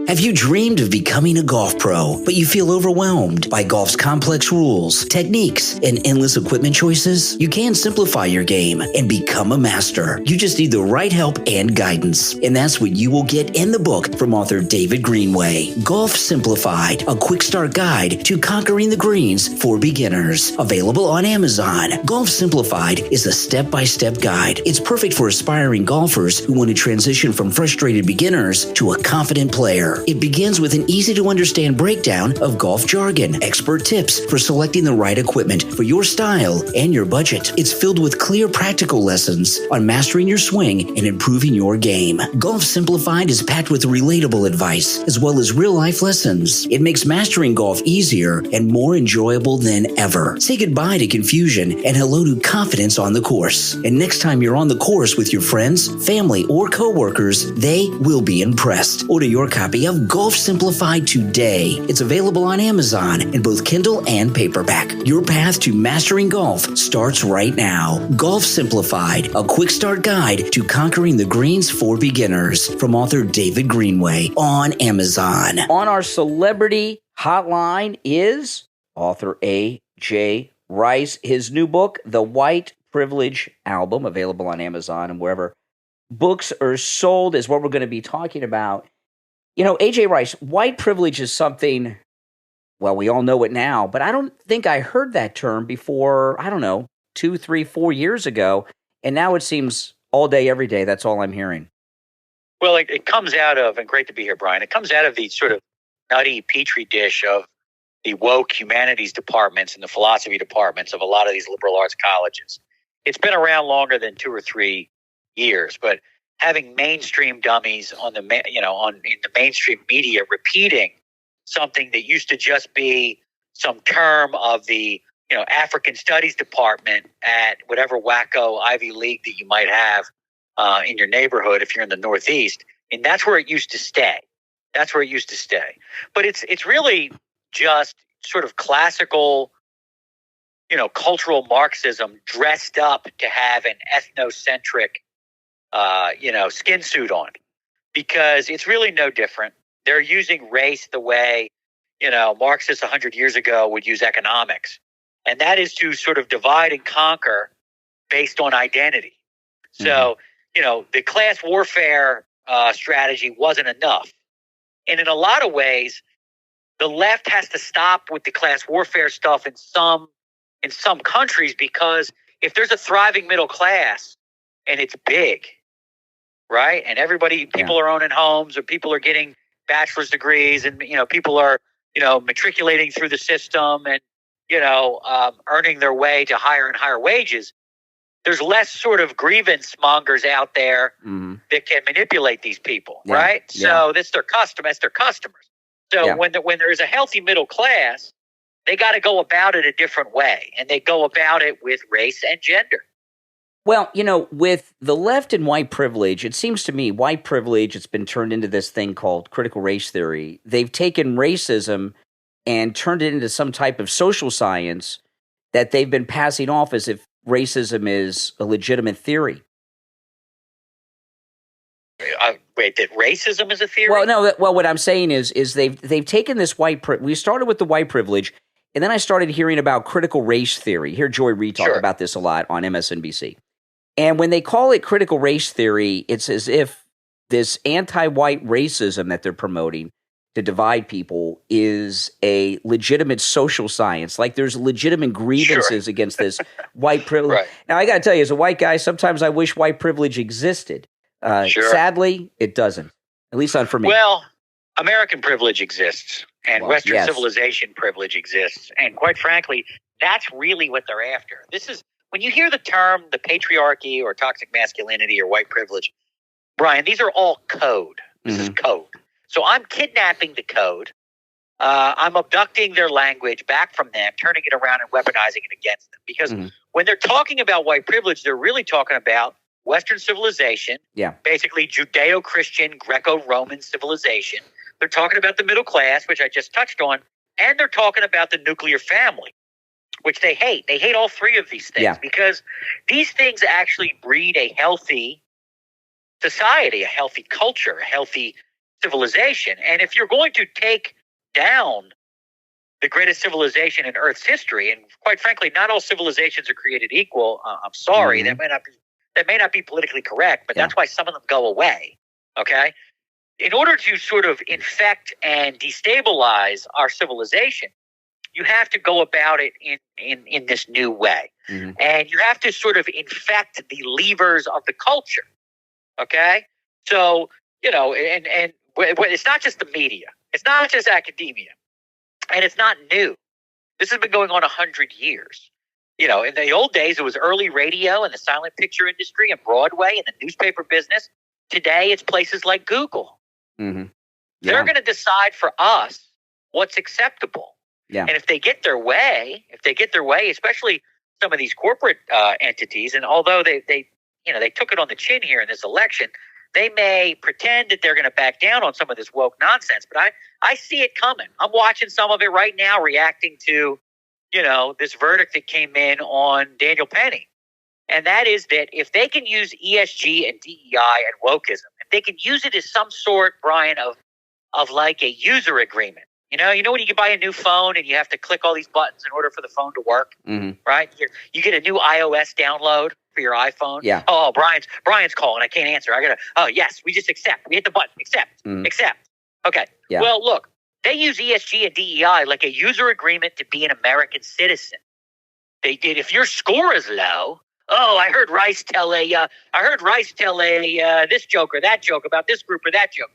S5: Have you dreamed of becoming a golf pro, but you feel overwhelmed by golf's complex rules, techniques, and endless equipment choices? You can simplify your game and become a master. You just need the right help and guidance. And that's what you will get in the book from author David Greenway, Golf Simplified, a quick start guide to conquering the greens for beginners. Available on Amazon. Golf Simplified is a step-by-step guide. It's perfect for aspiring golfers who want to transition from frustrated beginners to a confident player. It begins with an easy-to-understand breakdown of golf jargon, expert tips for selecting the right equipment for your style and your budget. It's filled with clear practical lessons on mastering your swing and improving your game. Golf Simplified is packed with relatable advice as well as real-life lessons. It makes mastering golf easier and more enjoyable than ever. Say goodbye to confusion and hello to confidence on the course. And next time you're on the course with your friends, family, or coworkers, they will be impressed. Order your copy of Golf Simplified today. It's available on Amazon in both Kindle and paperback. Your path to mastering golf starts right now. Golf Simplified, a quick start guide to conquering the greens for beginners, from author David Greenway on Amazon.
S1: On our celebrity hotline is author A.J. Rice. His new book, The White Privilege Album, available on Amazon and wherever books are sold, is what we're going to be talking about. You know, A.J. Rice, white privilege is something, well, we all know it now, but I don't think I heard that term before, 2, 3, 4 years ago. And now it seems all day, every day, that's all I'm hearing.
S6: Well, it comes out of, and great to be here, Brian, it comes out of the sort of nutty petri dish of the woke humanities departments and the philosophy departments of a lot of these liberal arts colleges. It's been around longer than 2 or 3 years, but having mainstream dummies on in the mainstream media repeating something that used to just be some term of the African Studies Department at whatever wacko Ivy League that you might have in your neighborhood if you're in the Northeast, and that's where it used to stay. That's where it used to stay. But it's really just sort of classical, cultural Marxism dressed up to have an ethnocentric, skin suit on, because it's really no different. They're using race the way, Marxists 100 years ago would use economics. And that is to sort of divide and conquer based on identity. So, the class warfare strategy wasn't enough. And in a lot of ways, the left has to stop with the class warfare stuff in some countries, because if there's a thriving middle class and it's big, right? And people are owning homes, or people are getting bachelor's degrees, and, people are, matriculating through the system and, earning their way to higher and higher wages. There's less sort of grievance mongers out there that can manipulate these people, right? So that's their customers. So when there is a healthy middle class, they got to go about it a different way, and they go about it with race and gender.
S1: Well, with the left and white privilege, it seems to me white privilege, it's been turned into this thing called critical race theory. They've taken racism and turned it into some type of social science that they've been passing off as if racism is a legitimate theory.
S6: Wait, that racism is a theory?
S1: Well, no. Well, what I'm saying is they've taken this we started with the white privilege, and then I started hearing about critical race theory. Hear Joy Reid talk about this a lot on MSNBC. And when they call it critical race theory, it's as if this anti-white racism that they're promoting to divide people is a legitimate social science. Like there's legitimate grievances against this white privilege.
S6: Right.
S1: Now, I got to tell you, as a white guy, sometimes I wish white privilege existed. Sadly, it doesn't, at least not for me.
S6: Well, American privilege exists, and Western civilization privilege exists. And quite frankly, that's really what they're after. This is, when you hear the term, the patriarchy or toxic masculinity or white privilege, Brian, these are all code. This is code. So I'm kidnapping the code. I'm abducting their language back from them, turning it around and weaponizing it against them. Because when they're talking about white privilege, they're really talking about Western civilization, basically Judeo-Christian, Greco-Roman civilization. They're talking about the middle class, which I just touched on, and they're talking about the nuclear family, which they hate. They hate all three of these things because these things actually breed a healthy society, a healthy culture, a healthy civilization. And if you're going to take down the greatest civilization in Earth's history, and quite frankly, not all civilizations are created equal. I'm sorry, that may not be politically correct, but that's why some of them go away. Okay, in order to sort of infect and destabilize our civilization, you have to go about it in this new way, and you have to sort of infect the levers of the culture. Okay, so and it's not just the media, it's not just academia, and it's not new. This has been going on 100 years. In the old days, it was early radio and the silent picture industry and Broadway and the newspaper business. Today, it's places like Google. They're going to decide for us what's acceptable. And if they get their way, especially some of these corporate entities, and although they took it on the chin here in this election, they may pretend that they're going to back down on some of this woke nonsense. But I see it coming. I'm watching some of it right now, reacting to this verdict that came in on Daniel Penny. And that is that if they can use ESG and DEI and wokeism, if they can use it as some sort, Brian, of like a user agreement. You know when you can buy a new phone and you have to click all these buttons in order for the phone to work, right? You get a new iOS download for your iPhone. Yeah. Oh, Brian's calling. I can't answer. Yes, we just accept. We hit the button. Accept. Okay. Yeah. Well, look, they use ESG and DEI like a user agreement to be an American citizen. They did. If your score is low, I heard Rice tell this joke or that joke about this group or that joke.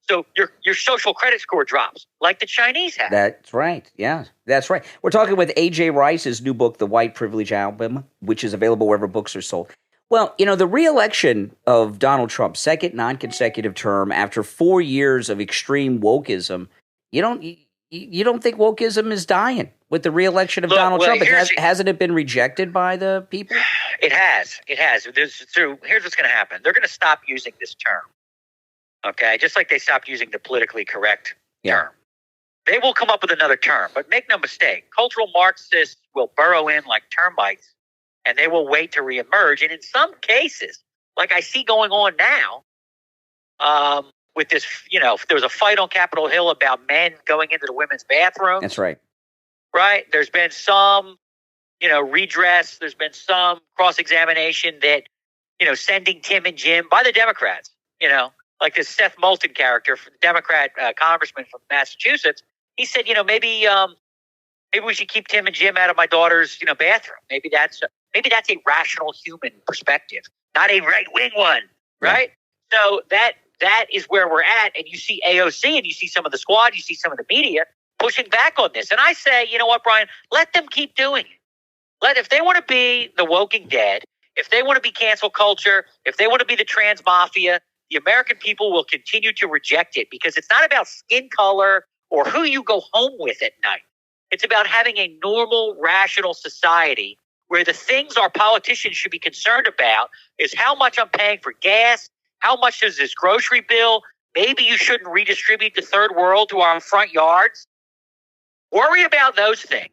S6: So your social credit score drops like the Chinese have.
S1: That's right. Yeah, that's right. We're talking with A.J. Rice's new book, The White Privilege Album, which is available wherever books are sold. Well, the re-election of Donald Trump, second non-consecutive term after 4 years of extreme wokeism, you don't think wokeism is dying with the re-election of Donald Trump? Hasn't it been rejected by the people?
S6: It has. Here's what's going to happen. They're going to stop using this term. Okay, just like they stopped using the politically correct term. They will come up with another term, but make no mistake, cultural Marxists will burrow in like termites, and they will wait to reemerge. And in some cases, like I see going on now, with this, there was a fight on Capitol Hill about men going into the women's bathroom.
S1: That's right.
S6: Right? There's been some, redress. There's been some cross-examination that, sending Tim and Jim by the Democrats, like this Seth Moulton character, Democrat congressman from Massachusetts. He said, maybe we should keep Tim and Jim out of my daughter's, bathroom. Maybe that's a rational human perspective, not a right-wing one, right? Yeah. So that is where we're at, and you see AOC, and you see some of the squad, you see some of the media pushing back on this. And I say, you know what, Brian? Let them keep doing it. If they want to be the woking dead, if they want to be cancel culture, if they want to be the trans mafia, the American people will continue to reject it, because it's not about skin color or who you go home with at night. It's about having a normal, rational society where the things our politicians should be concerned about is how much I'm paying for gas, how much is this grocery bill? Maybe you shouldn't redistribute the third world to our front yards. Worry about those things.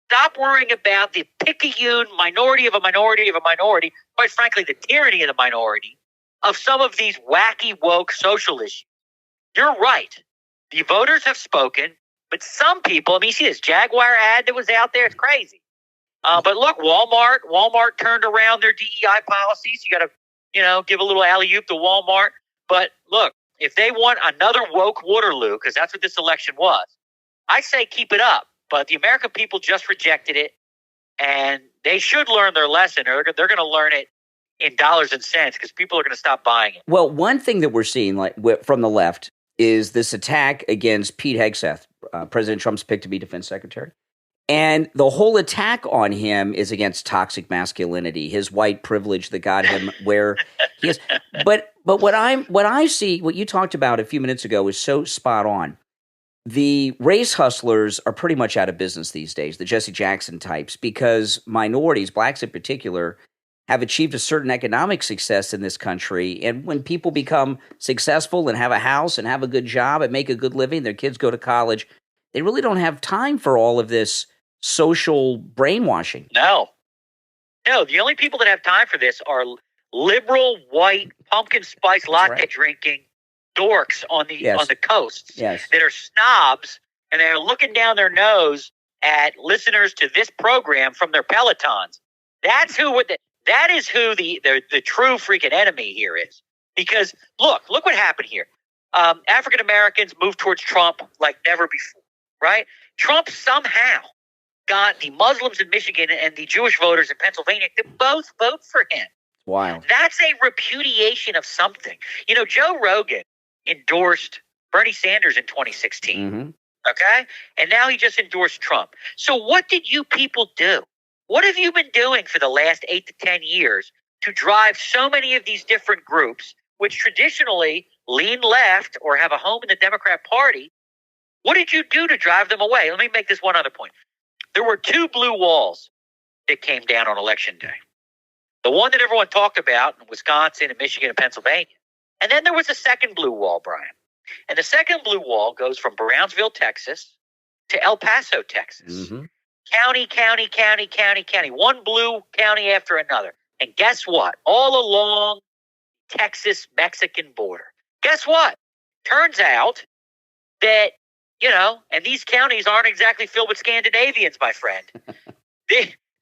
S6: Stop worrying about the picayune minority of a minority of a minority, quite frankly, the tyranny of the minority, of some of these wacky, woke social issues. You're right. The voters have spoken, but some people, you see this Jaguar ad that was out there, it's crazy. But look, Walmart turned around their DEI policies. You got to, give a little alley-oop to Walmart. But look, if they want another woke Waterloo, because that's what this election was, I say keep it up. But the American people just rejected it, and they should learn their lesson. They're going to learn it in dollars and cents, because people are going to stop buying it.
S1: Well, one thing that we're seeing from the left is this attack against Pete Hegseth, President Trump's pick to be defense secretary. And the whole attack on him is against toxic masculinity, his white privilege that got him where he is. But what I see, what you talked about a few minutes ago, is so spot on. The race hustlers are pretty much out of business these days, the Jesse Jackson types, because minorities, blacks in particular, have achieved a certain economic success in this country. And when people become successful and have a house and have a good job and make a good living, their kids go to college, they really don't have time for all of this social brainwashing.
S6: No, the only people that have time for this are liberal, white, pumpkin spice latte drinking dorks on the coasts that are snobs, and they're looking down their nose at listeners to this program from their Pelotons. That is who the true freaking enemy here is. Because look what happened here. African Americans moved towards Trump like never before, right? Trump somehow got the Muslims in Michigan and the Jewish voters in Pennsylvania to both vote for him.
S1: Wow.
S6: That's a repudiation of something. Joe Rogan endorsed Bernie Sanders in 2016. Mm-hmm. Okay? And now he just endorsed Trump. So what did you people do? What have you been doing for the last 8 to 10 years to drive so many of these different groups, which traditionally lean left or have a home in the Democrat Party? What did you do to drive them away? Let me make this one other point. There were 2 blue walls that came down on Election Day. The one that everyone talked about in Wisconsin and Michigan and Pennsylvania. And then there was a second blue wall, Brian. And the second blue wall goes from Brownsville, Texas to El Paso, Texas. Mm-hmm. County. One blue county after another. And guess what? All along Texas-Mexican border. Guess what? Turns out that, and these counties aren't exactly filled with Scandinavians, my friend.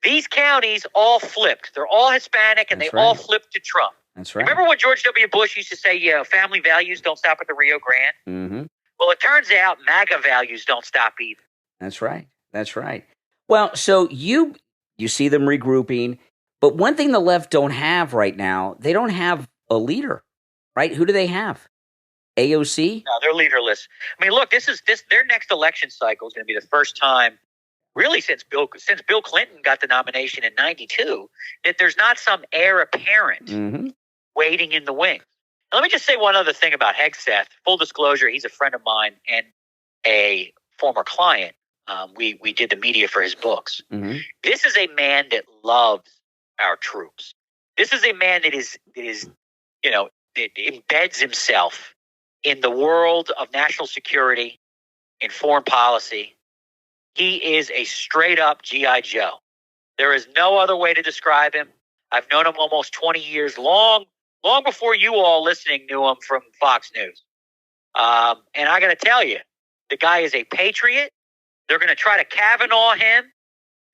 S6: These counties all flipped. They're all Hispanic, and all flipped to Trump.
S1: That's right.
S6: Remember when George W. Bush used to say, family values don't stop at the Rio Grande?
S1: Mm-hmm.
S6: Well, it turns out MAGA values don't stop either.
S1: That's right. Well, so you see them regrouping, but one thing the left don't have right now, they don't have a leader, right? Who do they have? AOC?
S6: No, they're leaderless. Look, this their next election cycle is going to be the first time really since Bill Clinton got the nomination in 92, that there's not some heir apparent waiting in the wings. Now, let me just say one other thing about Hegseth. Full disclosure, he's a friend of mine and a former client. We did the media for his books. This is a man that loves our troops. This is a man that that embeds himself in the world of national security, in foreign policy. He is a straight up G.I. Joe. There is no other way to describe him. I've known him almost 20 years, long before you all listening knew him from Fox News. And I got to tell you, the guy is a patriot. They're going to try to Kavanaugh him.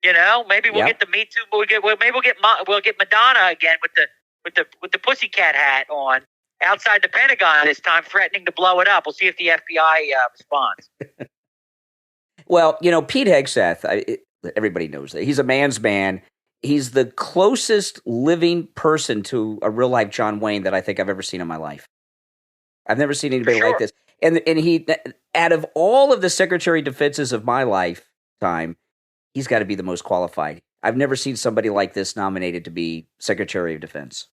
S6: Maybe we'll get the Me Too. We'll get Madonna again with the pussycat hat on outside the Pentagon this time, threatening to blow it up. We'll see if the FBI responds.
S1: Well, Pete Hegseth, everybody knows that. He's a man's man. He's the closest living person to a real-life John Wayne that I think I've ever seen in my life. I've never seen anybody like this. And he, out of all of the Secretary of Defenses of my lifetime, he's got to be the most qualified. I've never seen somebody like this nominated to be Secretary of Defense.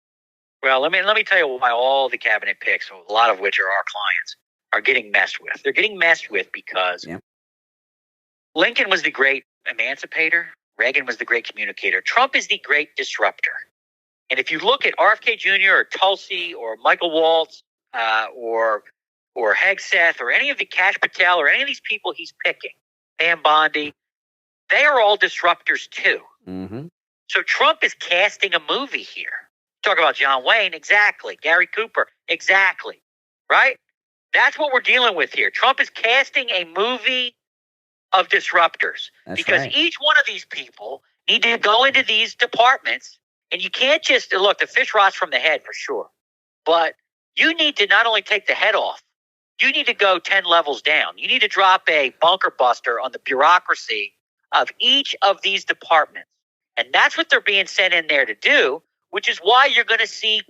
S6: Well, let me tell you why all the cabinet picks, a lot of which are our clients, are getting messed with. They're getting messed with because Lincoln was the great emancipator. Reagan was the great communicator. Trump is the great disruptor. And if you look at RFK Jr. or Tulsi or Michael Waltz or Hegseth or any of the Kash Patel or any of these people he's picking, Pam Bondi, they are all disruptors too. So Trump is casting a movie here. Talk about John Wayne, exactly. Gary Cooper, exactly. Right? That's what we're dealing with here. Trump is casting a movie of disruptors. That's because right. Each one of these people need to go into these departments, and you can't just look, the fish rots from the head for sure. But you need to not only take the head off, you need to go 10 levels down. You need to drop a bunker buster on the bureaucracy of each of these departments. And that's what they're being sent in there to do, which is why you're going to see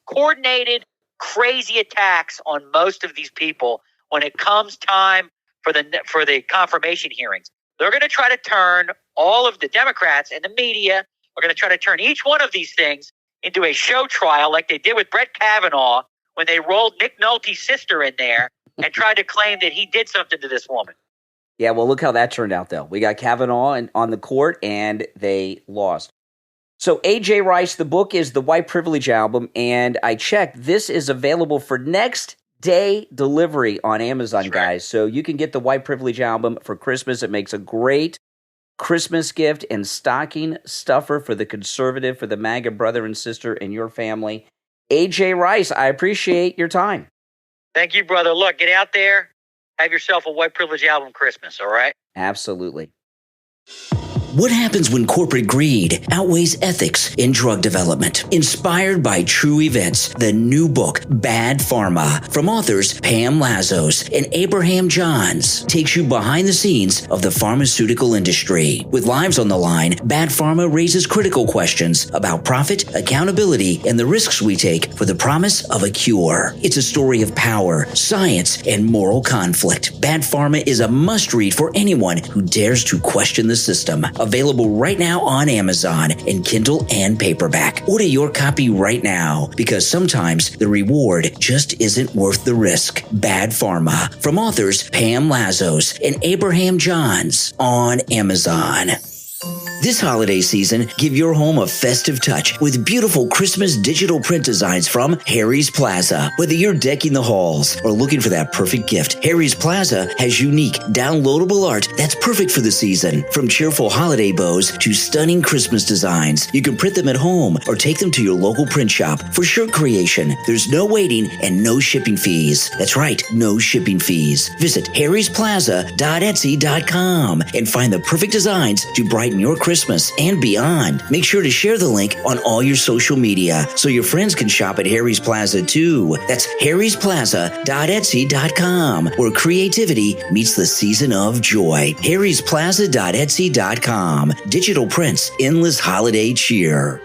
S6: coordinated, crazy attacks on most of these people when it comes time for the confirmation hearings. They're going to try to turn all of the Democrats and the media are going to try to turn each one of these things into a show trial like they did with Brett Kavanaugh when they rolled Nick Nolte's sister in there and tried to claim that he did something to this woman.
S1: Yeah, well, look how that turned out, though. We got Kavanaugh on the court, and they lost. So A.J. Rice, the book is The White Privilege Album, and I checked. This is available for next day delivery on Amazon, right, guys. So you can get The White Privilege Album for Christmas. It makes a great Christmas gift and stocking stuffer for the conservative, for the MAGA brother and sister in your family. A.J. Rice, I appreciate your time.
S6: Thank you, brother. Look, get out there. Have yourself a White Privilege Album Christmas, all right?
S1: Absolutely.
S5: What happens when corporate greed outweighs ethics in drug development? Inspired by true events, the new book, Bad Pharma, from authors Pam Lazos and Abraham Johns, takes you behind the scenes of the pharmaceutical industry. With lives on the line, Bad Pharma raises critical questions about profit, accountability, and the risks we take for the promise of a cure. It's a story of power, science, and moral conflict. Bad Pharma is a must-read for anyone who dares to question the system. Available right now on Amazon in Kindle and paperback. Order your copy right now, because sometimes the reward just isn't worth the risk. Bad Pharma, from authors Pam Lazos and Abraham Johns, on Amazon. This holiday season, give your home a festive touch with beautiful Christmas digital print designs from Harry's Plaza. Whether you're decking the halls or looking for that perfect gift, Harry's Plaza has unique, downloadable art that's perfect for the season. From cheerful holiday bows to stunning Christmas designs, you can print them at home or take them to your local print shop. For shirt creation, there's no waiting and no shipping fees. That's right, no shipping fees. Visit harrysplaza.etsy.com and find the perfect designs to brighten your Christmas and beyond. Make sure to share the link on all your social media so your friends can shop at Harry's Plaza too. That's harrysplaza.etsy.com, where creativity meets the season of joy. harrysplaza.etsy.com. Digital prints, endless holiday cheer.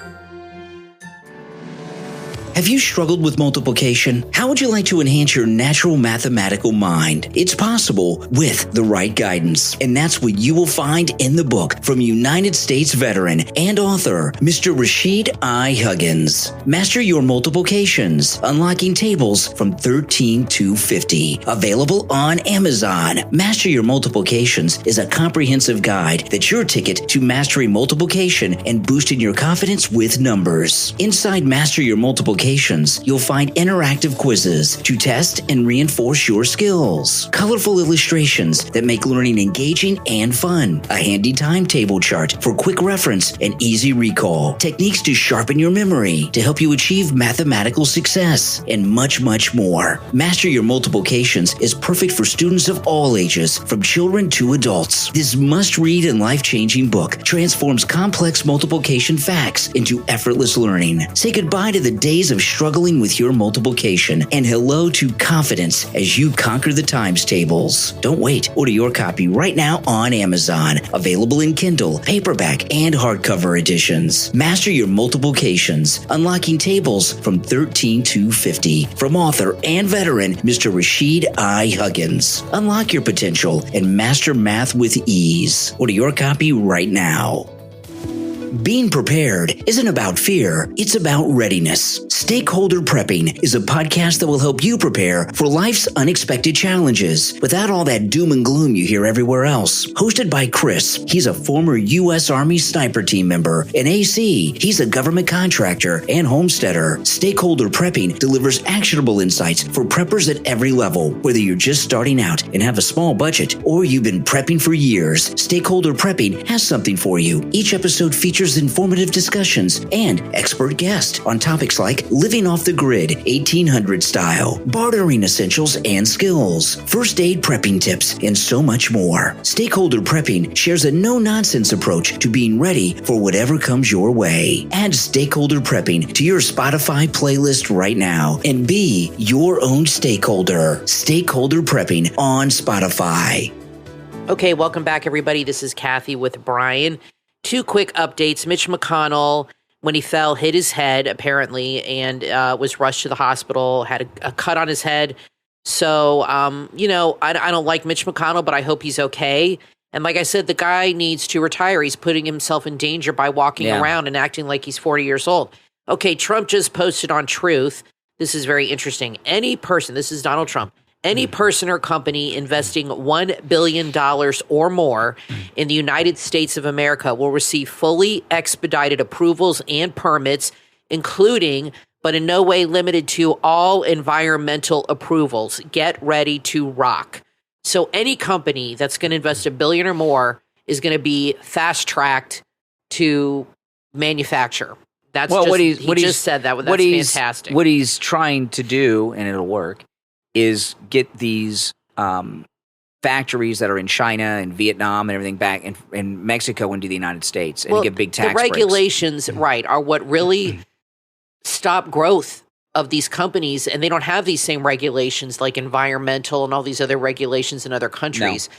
S5: Have you struggled with multiplication? How would you like to enhance your natural mathematical mind? It's possible with the right guidance. And that's what you will find in the book from United States veteran and author, Mr. Rashid I. Huggins. Master Your Multiplications, Unlocking Tables from 13 to 50. Available on Amazon. Master Your Multiplications is a comprehensive guide that's your ticket to mastering multiplication and boosting your confidence with numbers. Inside Master Your Multiplications, you'll find interactive quizzes to test and reinforce your skills, colorful illustrations that make learning engaging and fun, a handy timetable chart for quick reference and easy recall, techniques to sharpen your memory to help you achieve mathematical success, and much, much more. Master Your Multiplications is perfect for students of all ages, from children to adults. This must-read and life-changing book transforms complex multiplication facts into effortless learning. Say goodbye to the days of struggling with your multiplication and hello to confidence as you conquer the times tables. Don't wait. Order your copy right now on Amazon. Available in Kindle, paperback, and hardcover editions. Master Your Multiplications, Unlocking Tables from 13 to 50. From author and veteran, Mr. Rashid I. Huggins. Unlock your potential and master math with ease. Order your copy right now. Being prepared isn't about fear, it's about readiness. Stakeholder Prepping is a podcast that will help you prepare for life's unexpected challenges without all that doom and gloom you hear everywhere else. Hosted by Chris, he's a former U.S. Army sniper team member, and AC, he's a government contractor and homesteader. Stakeholder Prepping delivers actionable insights for preppers at every level. Whether you're just starting out and have a small budget, or you've been prepping for years, Stakeholder Prepping has something for you. Each episode features informative discussions and expert guests on topics like living off the grid, 1800 style, bartering essentials and skills, first aid prepping tips, and so much more. Stakeholder Prepping shares a no-nonsense approach to being ready for whatever comes your way. Add Stakeholder Prepping to your Spotify playlist right now and be your own stakeholder. Stakeholder Prepping on Spotify.
S2: Okay, welcome back, everybody. This is Kathy with Brian. Two quick updates. Mitch McConnell, when he fell, hit his head, apparently, and was rushed to the hospital, had a cut on his head. So, I don't like Mitch McConnell, but I hope he's okay. And like I said, the guy needs to retire. He's putting himself in danger by walking around and acting like he's 40 years old. Okay, Trump just posted on Truth. This is very interesting. Any person, this is Donald Trump, any person or company investing $1 billion or more in the United States of America will receive fully expedited approvals and permits, including, but in no way limited to, all environmental approvals. Get ready to rock. So any company that's going to invest $1 billion or more is going to be fast-tracked to manufacture. That's what he just said that. That's fantastic.
S1: What he's trying to do, and it'll work, is get these factories that are in China and Vietnam and everything back in Mexico into the United States and get big tax breaks.
S2: The regulations, right, are what really stop growth of these companies, and they don't have these same regulations like environmental and all these other regulations in other countries.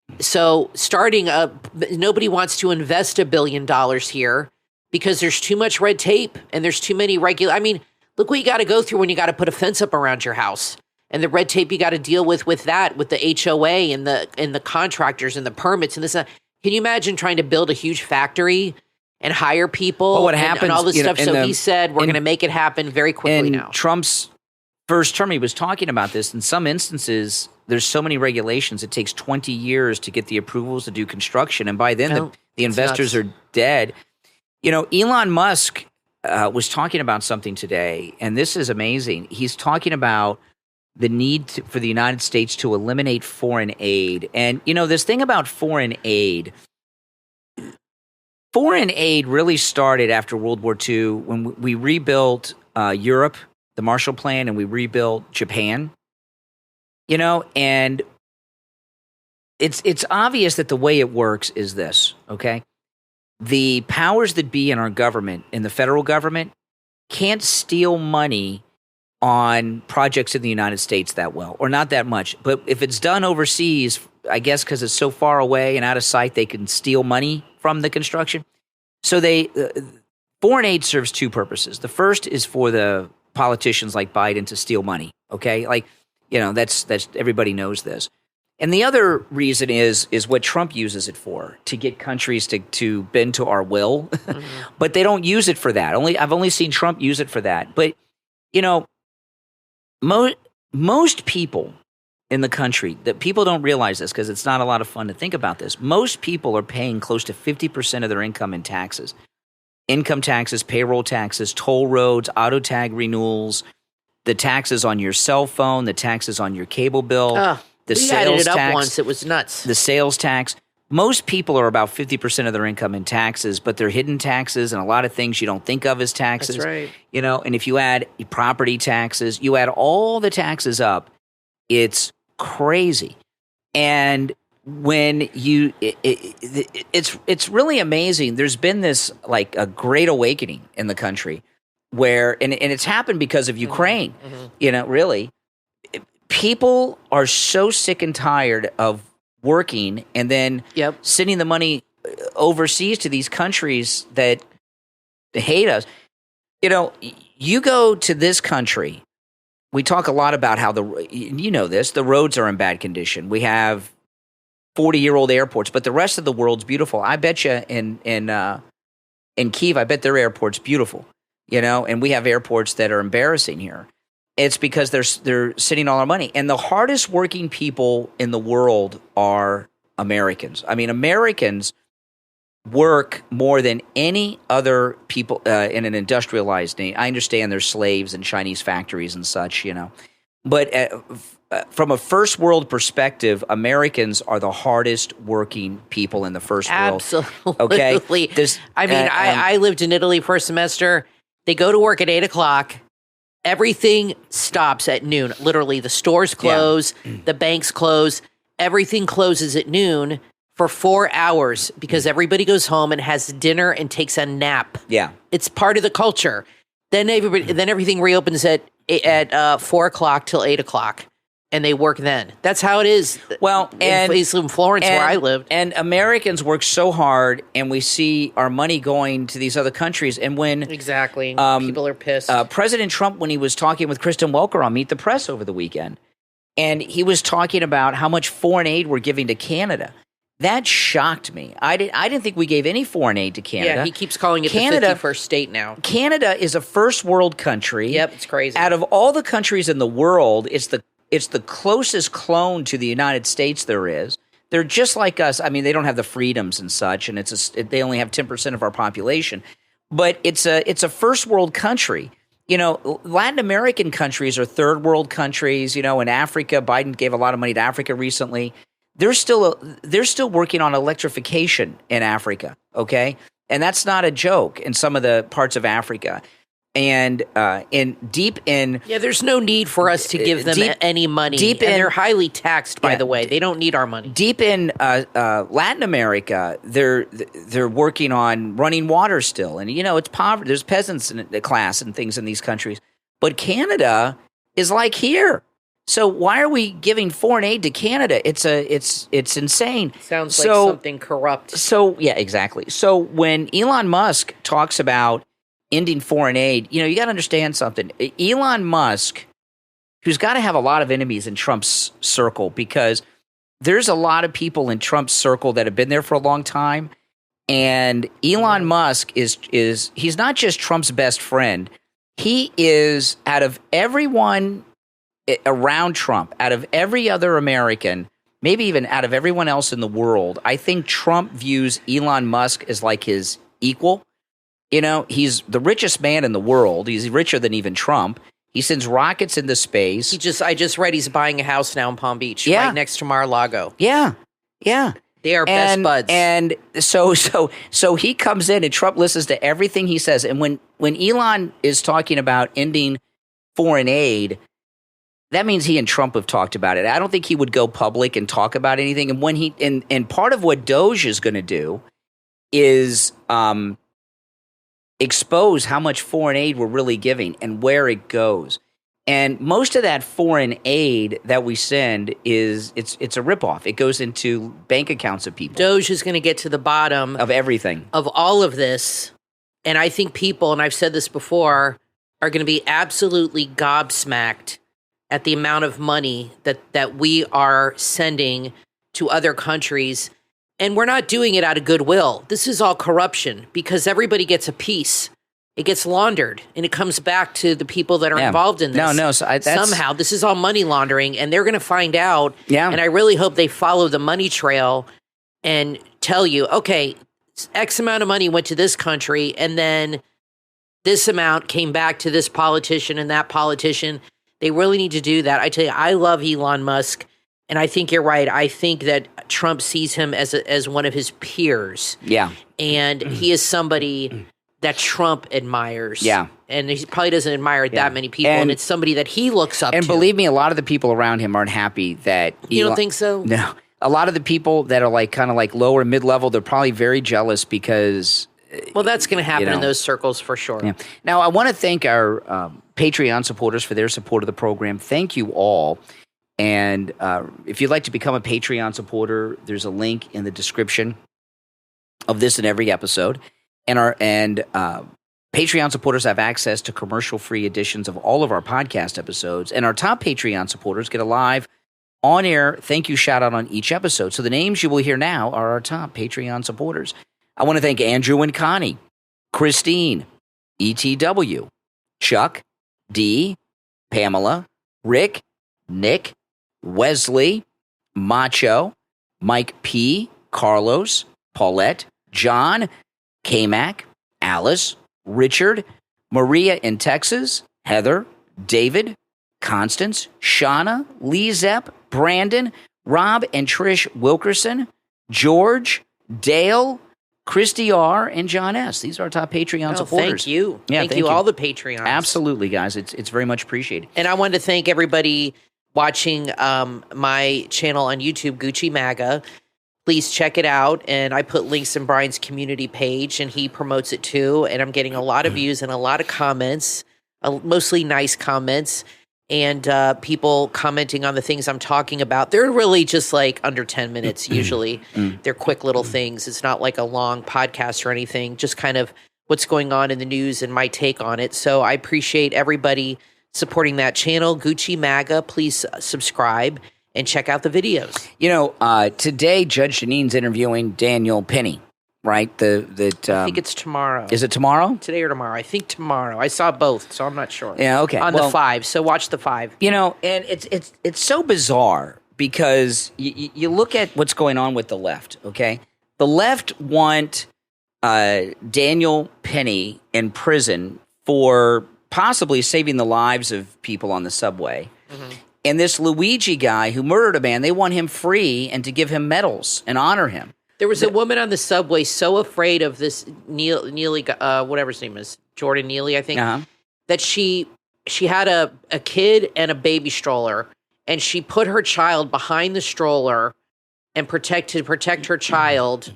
S2: No. So starting up, nobody wants to invest $1 billion here because there's too much red tape and there's too many I mean, look what you got to go through when you got to put a fence up around your house. And the red tape you got to deal with that, with the HOA and the contractors and the permits and this. Can you imagine trying to build a huge factory and hire people?
S1: Well, what happens,
S2: and all this stuff? So he said, we're going to make it happen very quickly now.
S1: Trump's first term, he was talking about this. In some instances, there's so many regulations, it takes 20 years to get the approvals to do construction. And by then, the investors are dead. Elon Musk was talking about something today, and this is amazing. He's talking about the need for the United States to eliminate foreign aid. And, this thing about foreign aid really started after World War II when we rebuilt Europe, the Marshall Plan, and we rebuilt Japan. And it's obvious that the way it works is this, okay? The powers that be in our government, in the federal government, can't steal money on projects in the United States that well, or not that much. But if it's done overseas, I guess because it's so far away and out of sight, they can steal money from the construction. So foreign aid serves two purposes. The first is for the politicians like Biden to steal money. Okay, like that's everybody knows this. And the other reason is what Trump uses it for, to get countries to bend to our will, but they don't use it for that. I've only seen Trump use it for that. But most people in the country, that people don't realize this because it's not a lot of fun to think about this. Most people are paying close to 50% of their income in taxes. Income taxes, payroll taxes, toll roads, auto tag renewals, the taxes on your cell phone, the taxes on your cable bill, the sales tax. Up
S2: once. It was nuts.
S1: The sales tax. Most people are about 50% of their income in taxes, but they're hidden taxes and a lot of things you don't think of as taxes.
S2: That's right.
S1: And if you add property taxes, you add all the taxes up, it's crazy. And when it's really amazing. There's been this like a great awakening in the country where, and it's happened because of Ukraine, really. People are so sick and tired of working and then sending the money overseas to these countries that hate us. You go to this country, we talk a lot about how the roads are in bad condition. We have 40-year-old airports, but the rest of the world's beautiful. I bet you in Kyiv, I bet their airport's beautiful, and we have airports that are embarrassing here. It's because they're sitting all our money. And the hardest working people in the world are Americans. I mean, Americans work more than any other people in an industrialized nation. I understand there's slaves in Chinese factories and such, But from a first world perspective, Americans are the hardest working people in the first world.
S2: Absolutely.
S1: Okay?
S2: I lived in Italy for a semester. They go to work at 8 o'clock. Everything stops at noon. Literally, the stores close, the banks close. Everything closes at noon for 4 hours because everybody goes home and has dinner and takes a nap. Yeah, it's part of the culture. Then everything reopens at 4 o'clock till 8 o'clock, and they work then. That's how it is. Well, in Florence, where I lived,
S1: and Americans work so hard, and we see our money going to these other countries. And when
S2: people are pissed.
S1: President Trump, when he was talking with Kristen Welker on Meet the Press over the weekend, and he was talking about how much foreign aid we're giving to Canada. That shocked me. I didn't think we gave any foreign aid to Canada.
S2: Yeah, he keeps calling it Canada, the 51st state now.
S1: Canada is a first world country.
S2: Yep, it's crazy.
S1: Out of all the countries in the world, it's the closest clone to the United States there is. They're just like us. I mean, they don't have the freedoms and such, and they only have 10% of our population. But it's a first world country. Latin American countries are third world countries. In Africa, Biden gave a lot of money to Africa recently. They're still working on electrification in Africa, okay? And that's not a joke in some of the parts of Africa. And
S2: there's no need for us to give them any money. And they're highly taxed, by the way. They don't need our money.
S1: Deep in Latin America, they're working on running water still, and it's poverty. There's peasants in the class and things in these countries, but Canada is like here. So why are we giving foreign aid to Canada? It's insane.
S2: Sounds like something corrupt.
S1: So yeah, exactly. So when Elon Musk talks about ending foreign aid, you got to understand something. Elon Musk, who's got to have a lot of enemies in Trump's circle, because there's a lot of people in Trump's circle that have been there for a long time. And Elon Musk he's not just Trump's best friend. He is, out of everyone around Trump, out of every other American, maybe even out of everyone else in the world, I think Trump views Elon Musk as like his equal. He's the richest man in the world. He's richer than even Trump. He sends rockets into space.
S2: I just read he's buying a house now in Palm Beach, right next to Mar-a-Lago.
S1: Yeah.
S2: They are best buds.
S1: And so he comes in and Trump listens to everything he says. And when Elon is talking about ending foreign aid, that means he and Trump have talked about it. I don't think he would go public and talk about anything. And when and part of what Doge is going to do is expose how much foreign aid we're really giving and where it goes. And most of that foreign aid that we send it's a ripoff. It goes into bank accounts of people.
S2: Doge is going to get to the bottom
S1: of everything,
S2: of all of this. And I think people, and I've said this before, are going to be absolutely gobsmacked at the amount of money that we are sending to other countries. And we're not doing it out of goodwill. This is all corruption because everybody gets a piece. It gets laundered, and it comes back to the people that are involved in this. Somehow, this is all money laundering, and they're going to find out. Yeah. And I really hope they follow the money trail and tell you, okay, X amount of money went to this country, and then this amount came back to this politician and that politician. They really need to do that. I tell you, I love Elon Musk, and I think you're right. I think that Trump sees him as one of his peers. Yeah. And he is somebody that Trump admires. Yeah. And he probably doesn't admire that many people, and it's somebody that he looks up to.
S1: And believe me, a lot of the people around him aren't happy that
S2: You don't think so?
S1: No. A lot of the people that are like kind of like lower mid-level, they're probably very jealous because
S2: well, that's going to happen in those circles for sure.
S1: Yeah. Now, I want to thank our Patreon supporters for their support of the program. Thank you all. And if you'd like to become a Patreon supporter, there's a link in the description of this and every episode. And Patreon supporters have access to commercial-free editions of all of our podcast episodes. And our top Patreon supporters get a live on-air thank you shout-out on each episode. So the names you will hear now are our top Patreon supporters. I want to thank Andrew and Connie, Christine, ETW, Chuck, D, Pamela, Rick, Nick, Wesley, Macho, Mike P, Carlos, Paulette, John, K-Mac, Alice, Richard, Maria in Texas, Heather, David, Constance, Shawna, LeeZep, Brandon, Rob and Trish Wilkerson, George, Dale, Christy R, and John S. These are our top Patreon supporters.
S2: Thank you. Yeah, thank you, all the Patreons.
S1: Absolutely, guys. It's very much appreciated.
S2: And I wanted to thank everybody watching my channel on YouTube, Gucci MAGA. Please check it out. And I put links in Brian's community page, and he promotes it too. And I'm getting a lot of views and a lot of comments, mostly nice comments, and people commenting on the things I'm talking about. They're really just like under 10 minutes usually. They're quick little things. It's not like a long podcast or anything, just kind of what's going on in the news and my take on it. So I appreciate everybody supporting that channel, Gucci MAGA. Please subscribe and check out the videos.
S1: You know, today Judge Janine's interviewing Daniel Penny, right?
S2: I think it's tomorrow.
S1: Is it tomorrow?
S2: Today or tomorrow? I think tomorrow. I saw both, so I'm not sure.
S1: Yeah, okay.
S2: On the 5, so watch the 5.
S1: You know, and it's so bizarre because you look at what's going on with the left, okay? The left want Daniel Penny in prison for possibly saving the lives of people on the subway. Mm-hmm. And this Luigi guy who murdered a man, they want him free and to give him medals and honor him.
S2: There was a woman on the subway so afraid of this Neely, whatever his name is, Jordan Neely, I think, that she had a kid and a baby stroller, and she put her child behind the stroller and protect her child,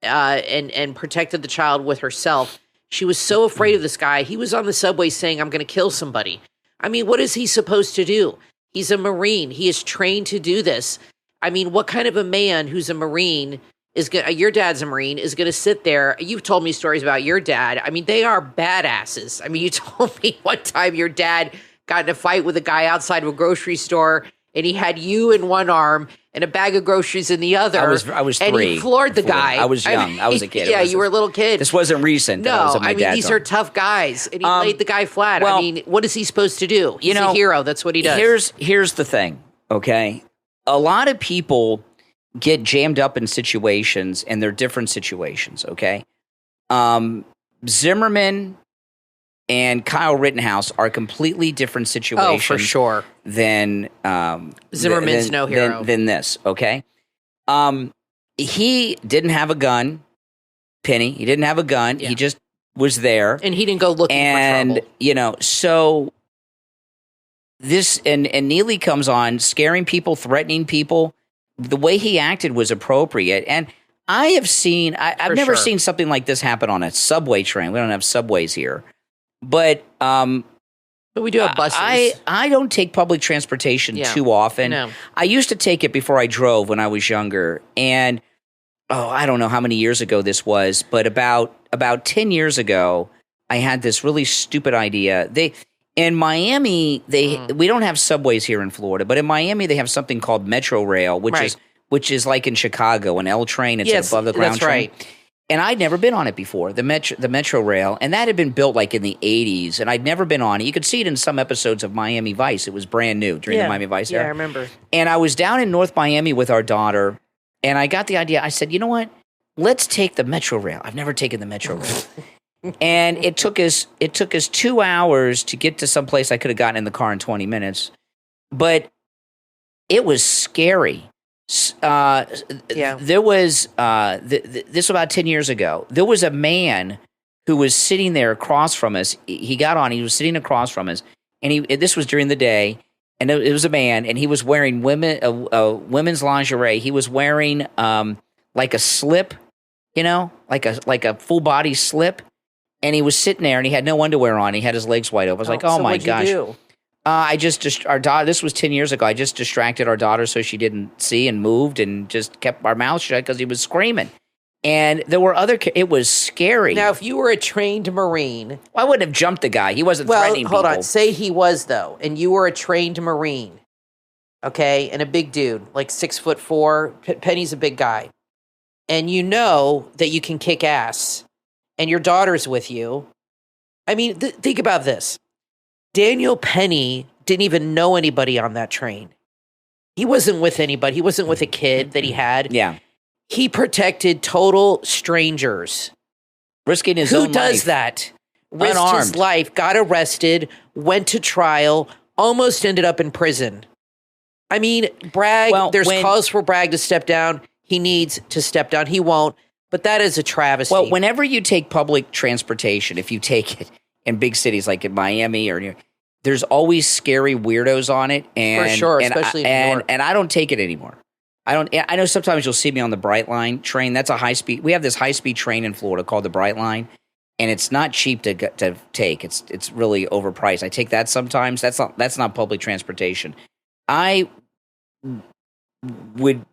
S2: and protected the child with herself. She was so afraid of this guy. He was on the subway saying, "I'm going to kill somebody." I mean, what is he supposed to do? He's a Marine. He is trained to do this. I mean, what kind of a man who's a Marine is going? Your dad's a Marine, is going to sit there. You've told me stories about your dad. I mean, they are badasses. I mean, you told me one time your dad got in a fight with a guy outside of a grocery store, and he had you in one arm and a bag of groceries in the other.
S1: I was 3.
S2: And he floored the guy.
S1: I was young. I was a kid.
S2: Yeah, you were a little kid.
S1: This wasn't recent.
S2: No, I mean, these are tough guys. And he laid the guy flat. Well, I mean, what is he supposed to do? He's a hero. That's what he does.
S1: Here's the thing, okay? A lot of people get jammed up in situations, and they're different situations, okay? Zimmerman and Kyle Rittenhouse are completely different situations.
S2: Oh, for sure.
S1: Than
S2: Zimmerman's no hero.
S1: Than this, okay? He didn't have a gun, Penny. He didn't have a gun. Yeah. He just was there.
S2: And he didn't go looking for trouble.
S1: And, you know, so this, and Neely comes on scaring people, threatening people. The way he acted was appropriate. And I have seen, I've never seen something like this happen on a subway train. We don't have subways here. But
S2: we do have buses.
S1: I don't take public transportation too often.
S2: No.
S1: I used to take it before I drove when I was younger. And, I don't know how many years ago this was, but about 10 years ago, I had this really stupid idea. In Miami, we don't have subways here in Florida, but in Miami they have something called Metro Rail, which is like in Chicago, an L train. It's an above the ground train. Right. And I'd never been on it before, the Metro Rail, and that had been built like in the 80s, and I'd never been on it. You could see it in some episodes of Miami Vice. It was brand new during the Miami Vice era.
S2: Yeah, I remember.
S1: And I was down in North Miami with our daughter, and I got the idea. I said, you know what? Let's take the Metro Rail. I've never taken the Metro Rail. And it took us 2 hours to get to some place I could have gotten in the car in 20 minutes. But it was scary. There was this was about 10 years ago. There was a man who was sitting there across from us. He got on. He was sitting across from us, and this was during the day. And it was a man, and he was wearing women's lingerie. He was wearing like a slip, like a full body slip, and he was sitting there, and he had no underwear on. He had his legs wide open. I was like, oh my gosh. You do? Our daughter, this was 10 years ago. I just distracted our daughter so she didn't see and moved and just kept our mouth shut because he was screaming. And there were it was scary.
S2: Now, if you were a trained Marine.
S1: I wouldn't have jumped the guy. He wasn't threatening people.
S2: Hold on. Say he was, though, and you were a trained Marine, okay, and a big dude, like 6'4". Penny's a big guy. And you know that you can kick ass, and your daughter's with you. I mean, think about this. Daniel Penny didn't even know anybody on that train. He wasn't with anybody. He wasn't with a kid that he had.
S1: Yeah.
S2: He protected total strangers.
S1: Risking his own life.
S2: Who does that? Risked his life, got arrested, went to trial, almost ended up in prison. I mean, Bragg, there's calls for Bragg to step down. He needs to step down. He won't. But that is a travesty.
S1: Well, whenever you take public transportation, if you take it in big cities like in Miami or there's always scary weirdos on it. And,
S2: for sure, especially in New York.
S1: And I don't take it anymore. I know sometimes you'll see me on the Bright Line train. That's a high speed. We have this high speed train in Florida called the Bright Line, and it's not cheap to take. It's really overpriced. I take that sometimes. That's not public transportation. I would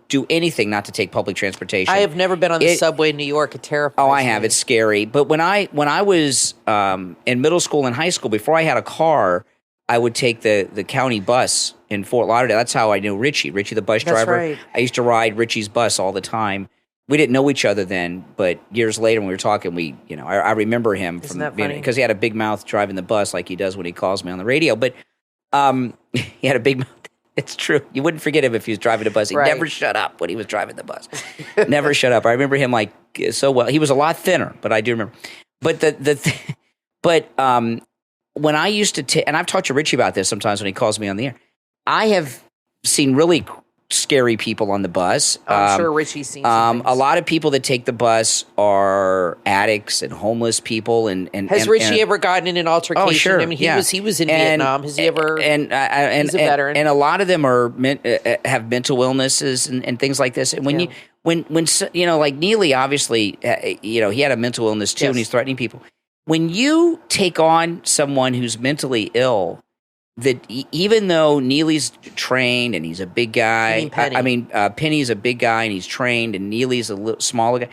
S1: do anything not to take public transportation.
S2: I have never been on the subway in New York. It terrifies me.
S1: Oh, I have. It's scary. But when I was in middle school and high school, before I had a car, I would take the county bus in Fort Lauderdale. That's how I knew Richie the bus driver.
S2: Right.
S1: I used to ride Richie's bus all the time. We didn't know each other then, but years later when we were talking, I remember him because he had a big mouth driving the bus like he does when he calls me on the radio. But he had a big mouth. It's true. You wouldn't forget him if he was driving the bus. He never shut up when he was driving the bus. Never shut up. I remember him like so well. He was a lot thinner, but I do remember. But when I used to take, and I've talked to Richie about this sometimes when he calls me on the air, I have seen really scary people on the bus.
S2: I'm sure Richie's seen some things.
S1: A lot of people that take the bus are addicts and homeless people. And
S2: has Richie ever gotten in an altercation?
S1: Oh, sure.
S2: I mean, he was in Vietnam. Has he ever? He's a veteran.
S1: And a lot of them have mental illnesses and things like this. And when like Neely, obviously, he had a mental illness too, and he's threatening people. When you take on someone who's mentally ill, that even though Neely's trained and he's a big guy, Penny's a big guy and he's trained, and Neely's a little smaller guy.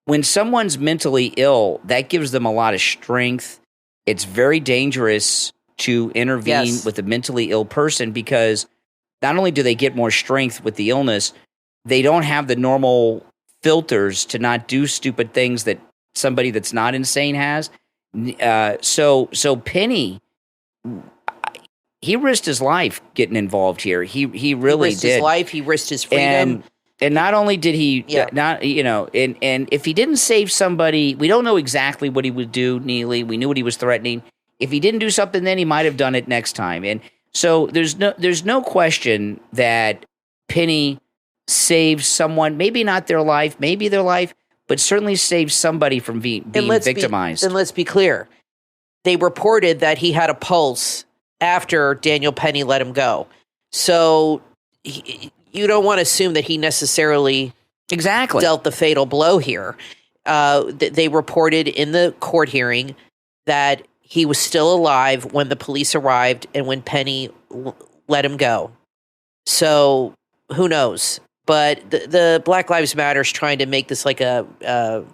S1: When someone's mentally ill, that gives them a lot of strength. It's very dangerous to intervene with a mentally ill person because not only do they get more strength with the illness, they don't have the normal filters to not do stupid things that somebody that's not insane has. So Penny, he risked his life getting involved here. He really
S2: risked
S1: did.
S2: His life. He risked his freedom.
S1: And not only did he and if he didn't save somebody, we don't know exactly what he would do, Neely. We knew what he was threatening. If he didn't do something then, he might have done it next time. And so there's no question that Penny saved someone, maybe not their life, maybe their life, but certainly saved somebody from being victimized.
S2: And let's be clear. They reported that he had a pulse after Daniel Penny let him go. So you don't want to assume that he necessarily dealt the fatal blow here. They reported in the court hearing that he was still alive when the police arrived and when Penny let him go. So who knows? But the Black Lives Matter is trying to make this like a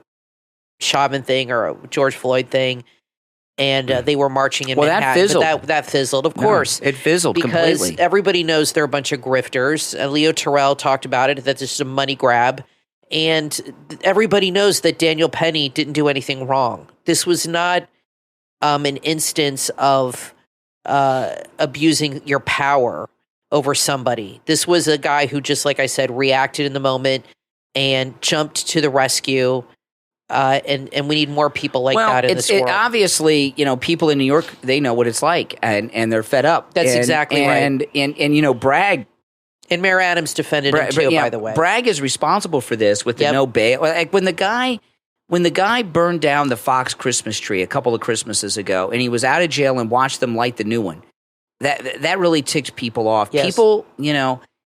S2: Chauvin thing or a George Floyd thing. And they were marching in Manhattan.
S1: That fizzled.
S2: But that fizzled, of course.
S1: It fizzled
S2: because
S1: completely.
S2: Everybody knows they're a bunch of grifters. Leo Terrell talked about it, that this is a money grab. And everybody knows that Daniel Penny didn't do anything wrong. This was not an instance of abusing your power over somebody. This was a guy who just, like I said, reacted in the moment and jumped to the rescue. And we need more people like that in this world.
S1: Obviously, people in New York, they know what it's like, and they're fed up.
S2: That's exactly right.
S1: And Bragg.
S2: And Mayor Adams defended him too, by the way.
S1: Bragg is responsible for this with the no bail. Like when the guy burned down the Fox Christmas tree a couple of Christmases ago, and he was out of jail and watched them light the new one, that really ticked people off.
S2: Yes.
S1: People,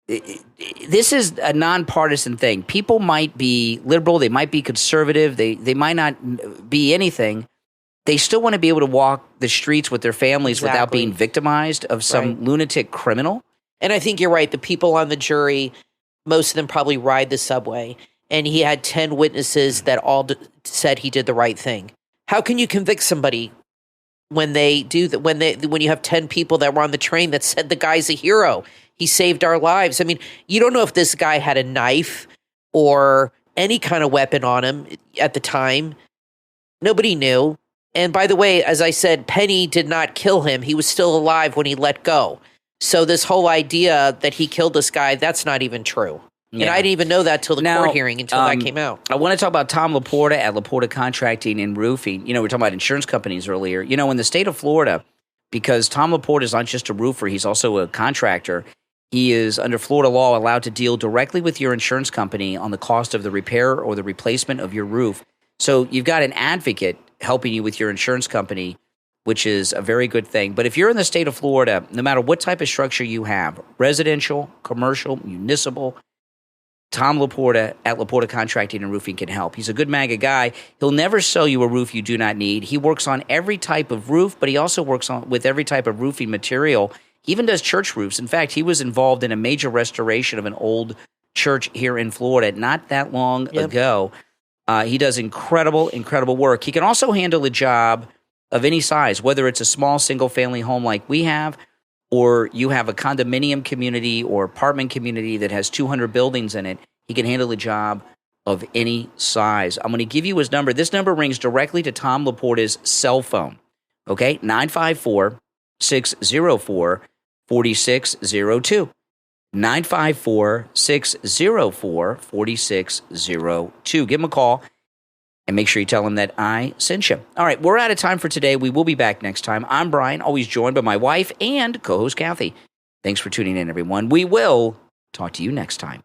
S1: this is a nonpartisan thing. People might be liberal, they might be conservative, they might not be anything. They still want to be able to walk the streets with their families without being victimized of some lunatic criminal.
S2: And I think you're right. The people on the jury, most of them probably ride the subway. And he had 10 witnesses that all said he did the right thing. How can you convict somebody when they do that? When you have 10 people that were on the train that said the guy's a hero, he saved our lives. I mean, you don't know if this guy had a knife or any kind of weapon on him at the time. Nobody knew. And by the way, as I said, Penny did not kill him. He was still alive when he let go. So this whole idea that he killed this guy, that's not even true. Yeah. And I didn't even know that till the court hearing, until that came out.
S1: I want to talk about Tom Laporta at Laporta Contracting and Roofing. We were talking about insurance companies earlier. In the state of Florida, because Tom Laporta is not just a roofer, he's also a contractor. He is, under Florida law, allowed to deal directly with your insurance company on the cost of the repair or the replacement of your roof. So you've got an advocate helping you with your insurance company, which is a very good thing. But if you're in the state of Florida, no matter what type of structure you have, residential, commercial, municipal, Tom Laporta at Laporta Contracting and Roofing can help. He's a good MAGA guy. He'll never sell you a roof you do not need. He works on every type of roof, but he also works with every type of roofing material. He even does church roofs. In fact, he was involved in a major restoration of an old church here in Florida not that long ago. He does incredible work. He can also handle a job of any size, whether it's a small single-family home like we have, or you have a condominium community or apartment community that has 200 buildings in it. He can handle a job of any size. I'm going to give you his number. This number rings directly to Tom Laporta's cell phone, okay? 954-604-4602. 954-604-4602. Give him a call. And make sure you tell him that I sent you. All right, we're out of time for today. We will be back next time. I'm Brian, always joined by my wife and co-host Kathy. Thanks for tuning in, everyone. We will talk to you next time.